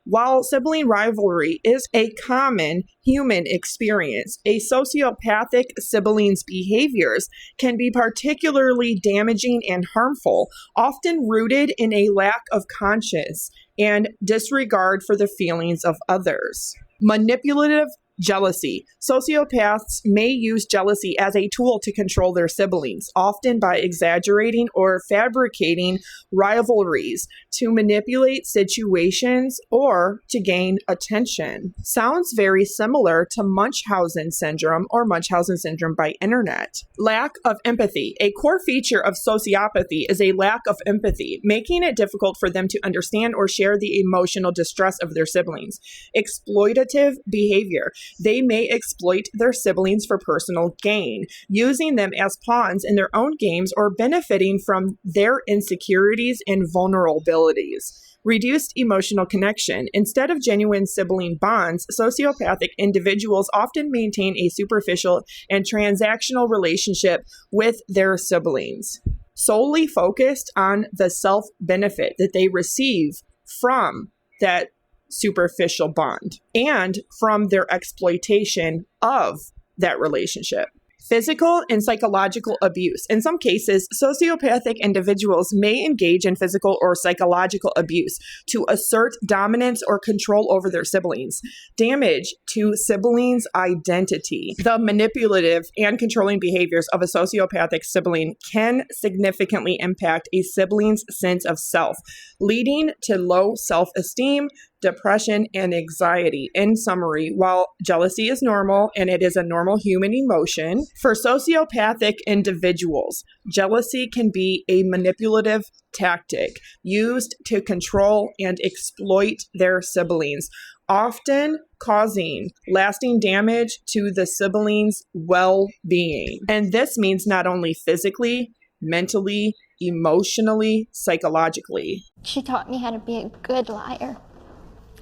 While sibling rivalry is a common human experience, a sociopathic sibling's behaviors can be particularly damaging and harmful, often rooted in a lack of conscience and disregard for the feelings of others. Manipulative jealousy. Sociopaths may use jealousy as a tool to control their siblings, often by exaggerating or fabricating rivalries to manipulate situations or to gain attention. Sounds very similar to Munchausen syndrome or Munchausen syndrome by internet. Lack of empathy. A core feature of sociopathy is a lack of empathy, making it difficult for them to understand or share the emotional distress of their siblings. Exploitative behavior. They may exploit their siblings for personal gain, using them as pawns in their own games or benefiting from their insecurities and vulnerabilities. Reduced emotional connection. Instead of genuine sibling bonds, sociopathic individuals often maintain a superficial and transactional relationship with their siblings, solely focused on the self-benefit that they receive from that superficial bond and from their exploitation of that relationship. Physical and psychological abuse. In some cases, sociopathic individuals may engage in physical or psychological abuse to assert dominance or control over their siblings. Damage to siblings' identity. The manipulative and controlling behaviors of a sociopathic sibling can significantly impact a sibling's sense of self, leading to low self-esteem, depression, and anxiety. In summary, while jealousy is normal and it is a normal human emotion, for sociopathic individuals, jealousy can be a manipulative tactic used to control and exploit their siblings, often causing lasting damage to the siblings' well-being. And this means not only physically, mentally, emotionally, psychologically. She taught me how to be a good liar.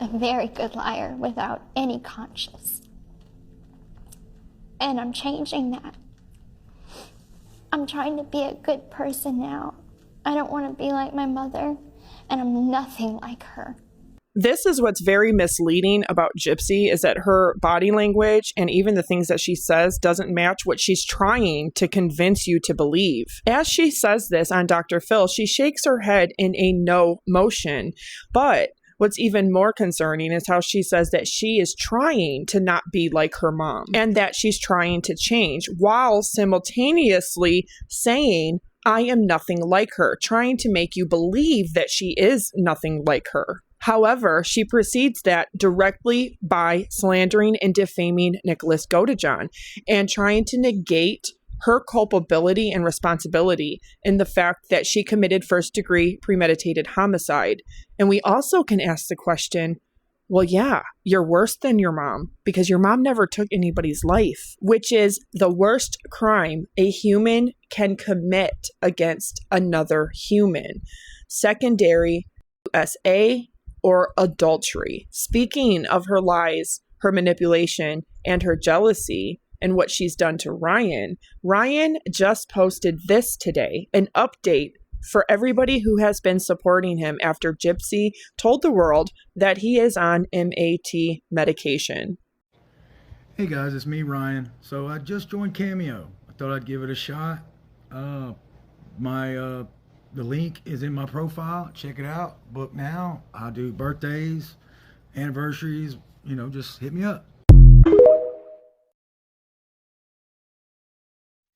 A very good liar without any conscience. And I'm changing that. I'm trying to be a good person now. I don't want to be like my mother, and I'm nothing like her. This is what's very misleading about Gypsy, is that her body language and even the things that she says doesn't match what she's trying to convince you to believe. As she says this on Dr. Phil, she shakes her head in a no motion, but what's even more concerning is how she says that she is trying to not be like her mom and that she's trying to change while simultaneously saying, I am nothing like her, trying to make you believe that she is nothing like her. However, she precedes that directly by slandering and defaming Nicholas Godejohn and trying to negate her culpability and responsibility in the fact that she committed first-degree premeditated homicide. And we also can ask the question, well, yeah, you're worse than your mom because your mom never took anybody's life, which is the worst crime a human can commit against another human. Secondary USA or adultery. Speaking of her lies, her manipulation, and her jealousy, and what she's done to Ryan, Ryan just posted this today, an update for everybody who has been supporting him after Gypsy told the world that he is on MAT medication. Hey guys, it's me, Ryan. So I just joined Cameo. I thought I'd give it a shot. The link is in my profile. Check it out. Book now. I do birthdays, anniversaries, just hit me up.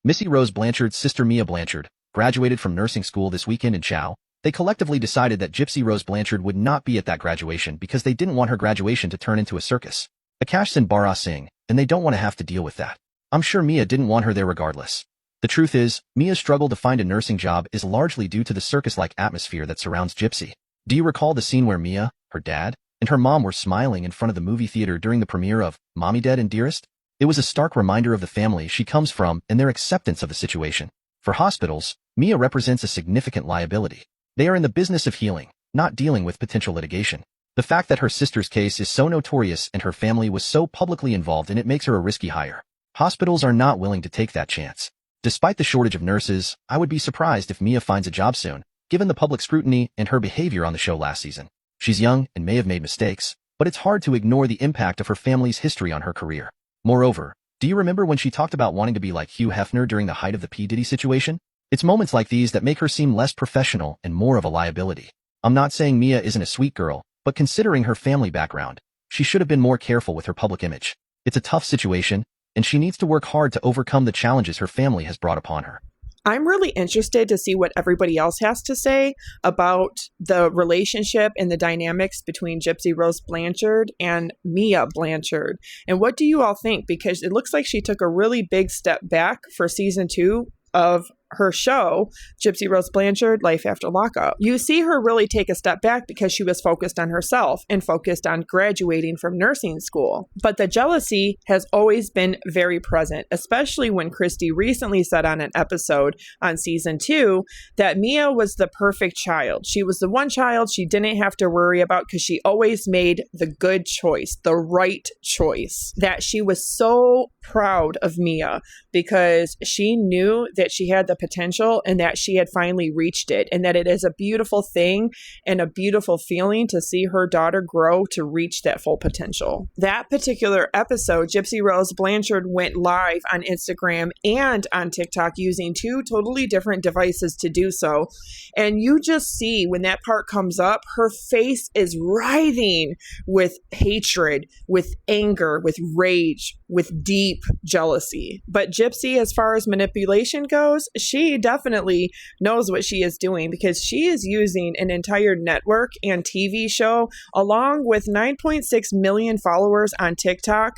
Missy Rose Blanchard's sister Mia Blanchard graduated from nursing school this weekend in Chow. They collectively decided that Gypsy Rose Blanchard would not be at that graduation because they didn't want her graduation to turn into a circus. Akash and BARBRA sing, and they don't want to have to deal with that. I'm sure Mia didn't want her there regardless. The truth is, Mia's struggle to find a nursing job is largely due to the circus-like atmosphere that surrounds Gypsy. Do you recall the scene where Mia, her dad, and her mom were smiling in front of the movie theater during the premiere of Mommy, Dead, and Dearest? It was a stark reminder of the family she comes from and their acceptance of the situation. For hospitals, Mia represents a significant liability. They are in the business of healing, not dealing with potential litigation. The fact that her sister's case is so notorious and her family was so publicly involved in it makes her a risky hire. Hospitals are not willing to take that chance. Despite the shortage of nurses, I would be surprised if Mia finds a job soon, given the public scrutiny and her behavior on the show last season. She's young and may have made mistakes, but it's hard to ignore the impact of her family's history on her career. Moreover, do you remember when she talked about wanting to be like Hugh Hefner during the height of the P. Diddy situation? It's moments like these that make her seem less professional and more of a liability. I'm not saying Mia isn't a sweet girl, but considering her family background, she should have been more careful with her public image. It's a tough situation, and she needs to work hard to overcome the challenges her family has brought upon her. I'm really interested to see what everybody else has to say about the relationship and the dynamics between Gypsy Rose Blanchard and Mia Blanchard. And what do you all think? Because it looks like she took a really big step back for season 2 of her show, Gypsy Rose Blanchard, Life After Lockup. You see her really take a step back because she was focused on herself and focused on graduating from nursing school. But the jealousy has always been very present, especially when Christy recently said on an episode on season 2 that Mia was the perfect child. She was the one child she didn't have to worry about because she always made the good choice, the right choice. That she was so proud of Mia because she knew that she had the potential and that she had finally reached it, and that it is a beautiful thing and a beautiful feeling to see her daughter grow to reach that full potential. That particular episode, Gypsy Rose Blanchard went live on Instagram and on TikTok using 2 totally different devices to do so. And you just see when that part comes up, her face is writhing with hatred, with anger, with rage, with deep jealousy. But Gypsy, as far as manipulation goes, she definitely knows what she is doing because she is using an entire network and TV show along with 9.6 million followers on TikTok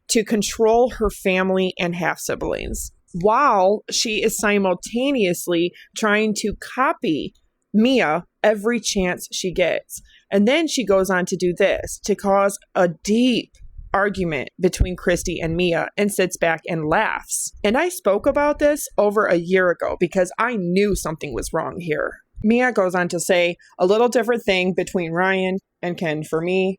to control her family and half-siblings, while she is simultaneously trying to copy Mia every chance she gets. And then she goes on to do this, to cause a deep argument between Christy and Mia, and sits back and laughs. And I spoke about this over a year ago because I knew something was wrong here. Mia goes on to say a little different thing between Ryan and Ken for me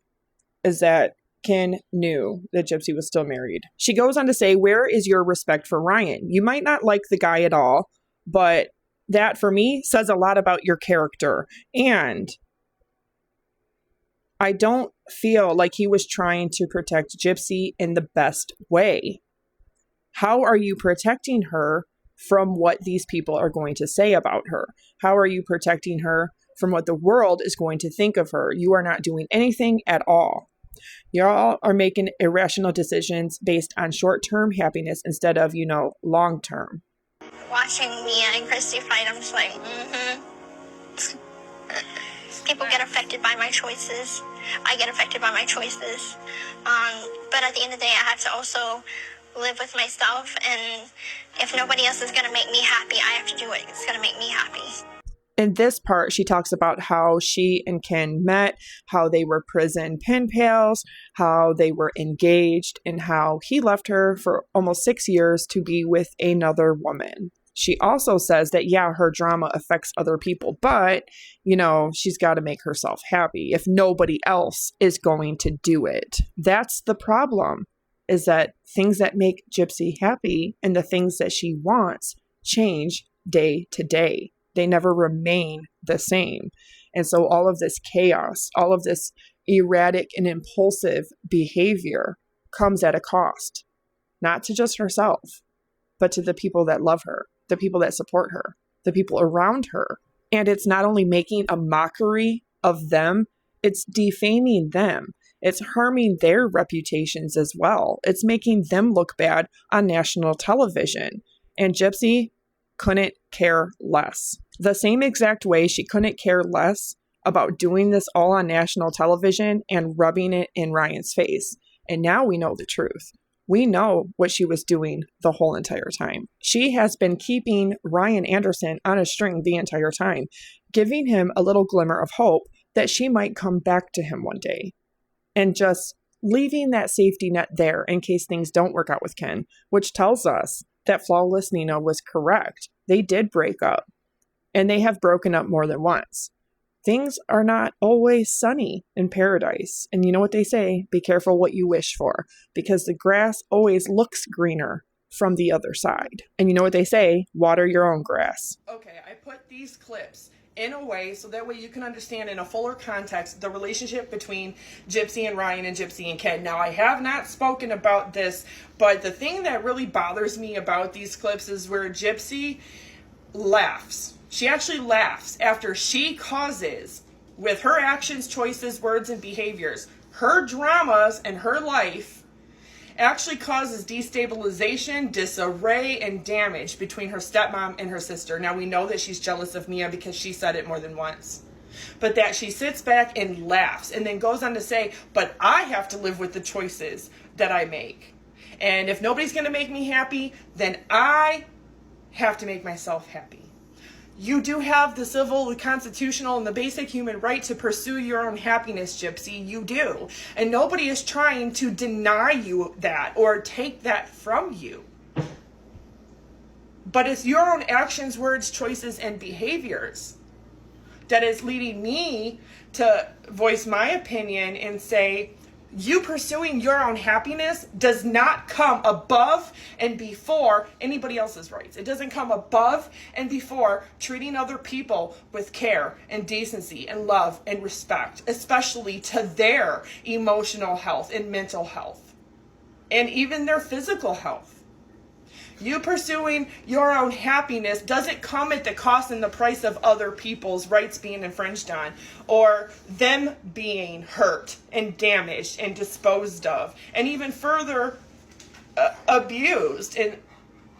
is that Ken knew that Gypsy was still married. She goes on to say, where is your respect for Ryan? You might not like the guy at all, but that for me says a lot about your character. And I don't feel like he was trying to protect Gypsy in the best way. How are you protecting her from what these people are going to say about her? How are you protecting her from what the world is going to think of her? You are not doing anything at all. Y'all are making irrational decisions based on short-term happiness instead of, long-term. Watching Mia and Christy fight, I'm just like, People get affected by my choices. I get affected by my choices. But at the end of the day, I have to also live with myself. And if nobody else is going to make me happy, I have to do it. It's going to make me happy. In this part, she talks about how she and Ken met, how they were prison pen pals, how they were engaged, and how he left her for almost 6 years to be with another woman. She also says that, her drama affects other people, but, she's got to make herself happy if nobody else is going to do it. That's the problem, is that things that make Gypsy happy and the things that she wants change day to day. They never remain the same. And so all of this chaos, all of this erratic and impulsive behavior comes at a cost, not to just herself, but to the people that love her, the people that support her, the people around her. And it's not only making a mockery of them, it's defaming them. It's harming their reputations as well. It's making them look bad on national television. And Gypsy couldn't care less. The same exact way she couldn't care less about doing this all on national television and rubbing it in Ryan's face. And now we know the truth. We know what she was doing the whole entire time. She has been keeping Ryan Anderson on a string the entire time, giving him a little glimmer of hope that she might come back to him one day, and just leaving that safety net there in case things don't work out with Ken, which tells us that Flawless Nina was correct. They did break up, and they have broken up more than once. Things are not always sunny in paradise. And you know what they say? Be careful what you wish for, because the grass always looks greener from the other side. And you know what they say? Water your own grass. Okay, I put these clips in a way so that way you can understand in a fuller context the relationship between Gypsy and Ryan and Gypsy and Ken. Now, I have not spoken about this, but the thing that really bothers me about these clips is where Gypsy laughs. She actually laughs after she causes, with her actions, choices, words, and behaviors, her dramas and her life actually causes destabilization, disarray, and damage between her stepmom and her sister. Now, we know that she's jealous of Mia because she said it more than once. But that she sits back and laughs and then goes on to say, but I have to live with the choices that I make. And if nobody's going to make me happy, then I have to make myself happy. You do have the civil, the constitutional, and the basic human right to pursue your own happiness, Gypsy. You do. And nobody is trying to deny you that or take that from you. But it's your own actions, words, choices, and behaviors that is leading me to voice my opinion and say, you pursuing your own happiness does not come above and before anybody else's rights. It doesn't come above and before treating other people with care and decency and love and respect, especially to their emotional health and mental health, and even their physical health. You pursuing your own happiness doesn't come at the cost and the price of other people's rights being infringed on, or them being hurt and damaged and disposed of, and even further abused. And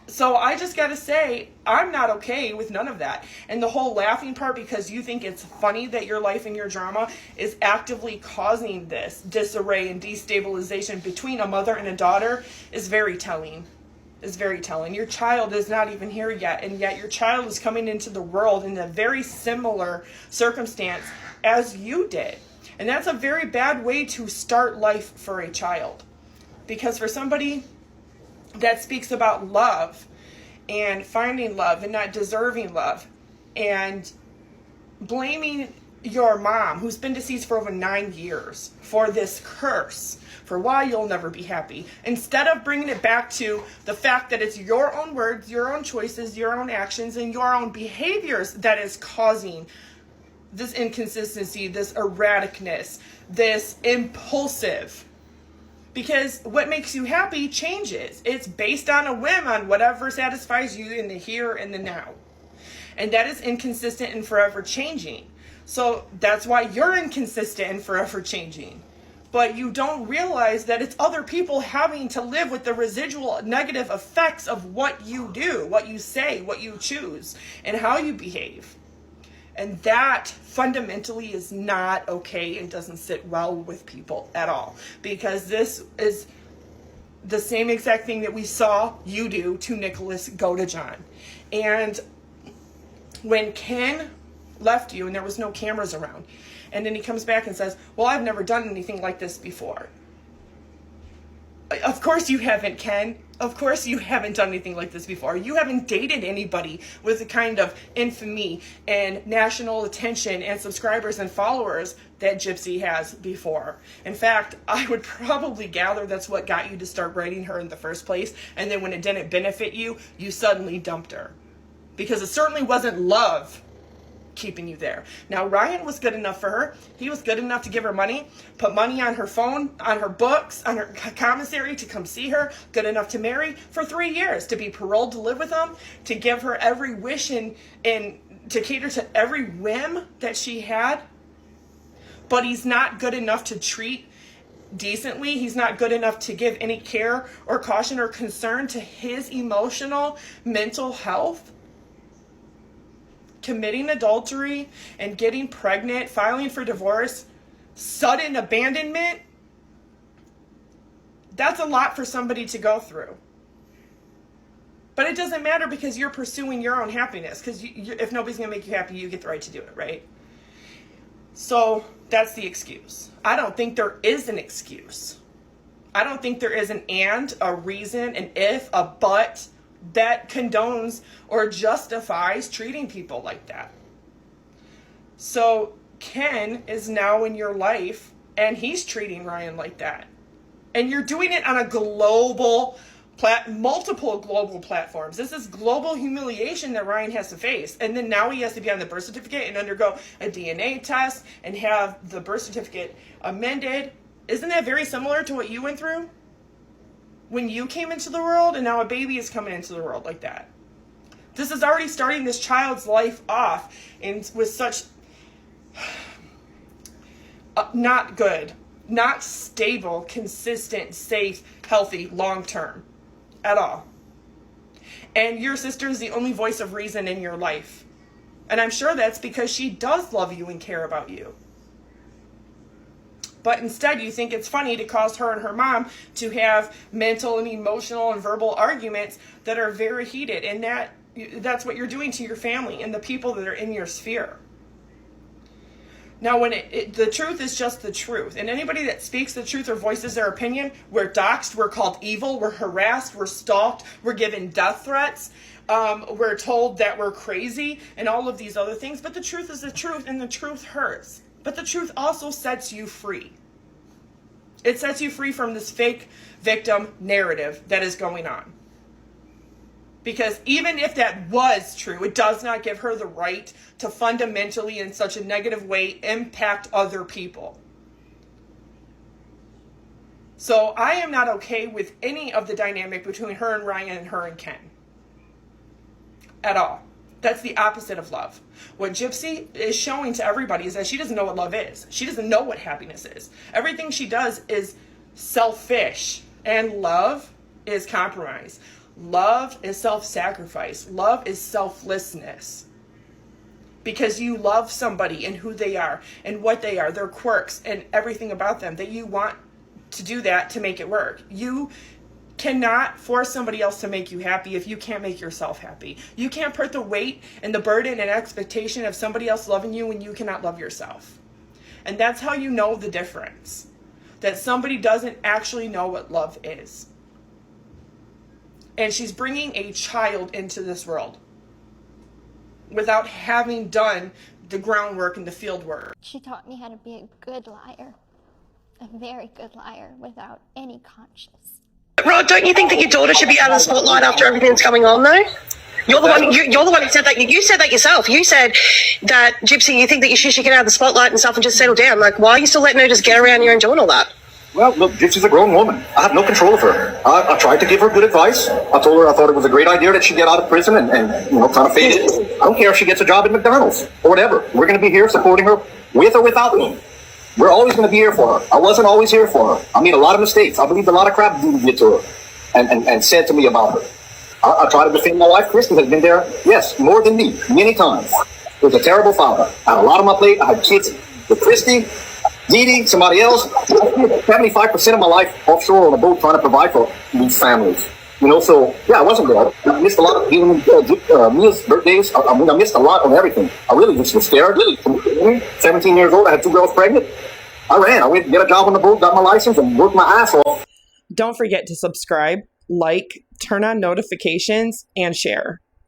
so I just got to say, I'm not okay with none of that. And the whole laughing part because you think it's funny that your life and your drama is actively causing this disarray and destabilization between a mother and a daughter is very telling. Is very telling. Your child is not even here yet, and yet your child is coming into the world in a very similar circumstance as you did. And that's a very bad way to start life for a child. Because for somebody that speaks about love and finding love and not deserving love and blaming your mom, who's been deceased for over 9 years, for this curse, for why you'll never be happy, instead of bringing it back to the fact that it's your own words, your own choices, your own actions, and your own behaviors that is causing this inconsistency, this erraticness, this impulsive. Because what makes you happy changes. It's based on a whim, on whatever satisfies you in the here and the now. And that is inconsistent and forever changing. So that's why you're inconsistent and forever changing. But you don't realize that it's other people having to live with the residual negative effects of what you do, what you say, what you choose, and how you behave. And that fundamentally is not okay and doesn't sit well with people at all. Because this is the same exact thing that we saw you do to Nicholas go to John. And when Ken left you and there was no cameras around, and then he comes back and says, well, I've never done anything like this before. Of course you haven't, Ken. Of course you haven't done anything like this before. You haven't dated anybody with the kind of infamy and national attention and subscribers and followers that Gypsy has before. In fact, I would probably gather that's what got you to start writing her in the first place. And then when it didn't benefit you, you suddenly dumped her. Because it certainly wasn't love keeping you there. Now, Ryan was good enough for her. He was good enough to give her money, put money on her phone, on her books, on her commissary to come see her, good enough to marry for 3 years, to be paroled to live with him, to give her every wish and to cater to every whim that she had. But he's not good enough to treat decently. He's not good enough to give any care or caution or concern to his emotional, mental health. Committing adultery and getting pregnant, filing for divorce, sudden abandonment, That's a lot for somebody to go through. But it doesn't matter because you're pursuing your own happiness. Because if nobody's going to make you happy, you get the right to do it, right? So that's the excuse. I don't think there is an excuse. I don't think there is an and, a reason, an if, a but that condones or justifies treating people like that. So Ken is now in your life and he's treating Ryan like that. And you're doing it on a global multiple global platforms. This is global humiliation that Ryan has to face. And then now he has to be on the birth certificate and undergo a DNA test and have the birth certificate amended. Isn't that very similar to what you went through when you came into the world, and now a baby is coming into the world like that? This is already starting this child's life off with such not good, not stable, consistent, safe, healthy, long-term at all. And your sister is the only voice of reason in your life. And I'm sure that's because she does love you and care about you. But instead you think it's funny to cause her and her mom to have mental and emotional and verbal arguments that are very heated. And that's what you're doing to your family and the people that are in your sphere. Now, when the truth is just the truth, and anybody that speaks the truth or voices their opinion, we're doxxed, we're called evil, we're harassed, we're stalked, we're given death threats, we're told that we're crazy, and all of these other things. But the truth is the truth, and the truth hurts. But the truth also sets you free. It sets you free from this fake victim narrative that is going on. Because even if that was true, it does not give her the right to fundamentally, in such a negative way, impact other people. So I am not okay with any of the dynamic between her and Ryan and her and Ken. At all. That's the opposite of love. What Gypsy is showing to everybody is that she doesn't know what love is. She doesn't know what happiness is. Everything she does is selfish. And love is compromise. Love is self-sacrifice. Love is selflessness. Because you love somebody and who they are and what they are, their quirks and everything about them, that you want to do that to make it work. You cannot force somebody else to make you happy if you can't make yourself happy. You can't put the weight and the burden and expectation of somebody else loving you when you cannot love yourself. And that's how you know the difference. That somebody doesn't actually know what love is. And she's bringing a child into this world without having done the groundwork and the field work. She taught me how to be a good liar. A very good liar without any conscience. Rod, don't you think that your daughter should be out of the spotlight after everything that's going on, though? You're the one. You're the one who said that. You said that yourself. You said that, Gypsy, you think that she should get out of the spotlight and stuff and just settle down. Like, why are you still letting her just get around here and doing all that? Well, look, Gypsy's a grown woman. I have no control of her. I tried to give her good advice. I told her I thought it was a great idea that she get out of prison and kind of fade it. I don't care if she gets a job at McDonald's or whatever. We're going to be here supporting her with or without me. We're always going to be here for her. I wasn't always here for her. I made a lot of mistakes. I believed a lot of crap did get to her and said to me about her. I try to defend my wife. Kristen has been there, yes, more than me, many times. It was a terrible father. I had a lot on my plate. I had kids with Christy, Dee, somebody else. I spent 75% of my life offshore on a boat trying to provide for these families. So, yeah, I wasn't there. I missed a lot of Mia's birthdays. I missed a lot on everything. I really just was scared. 17 years old, I had 2 girls pregnant. I ran. I went to get a job on the boat, got my license, and worked my ass off. Don't forget to subscribe, like, turn on notifications, and share.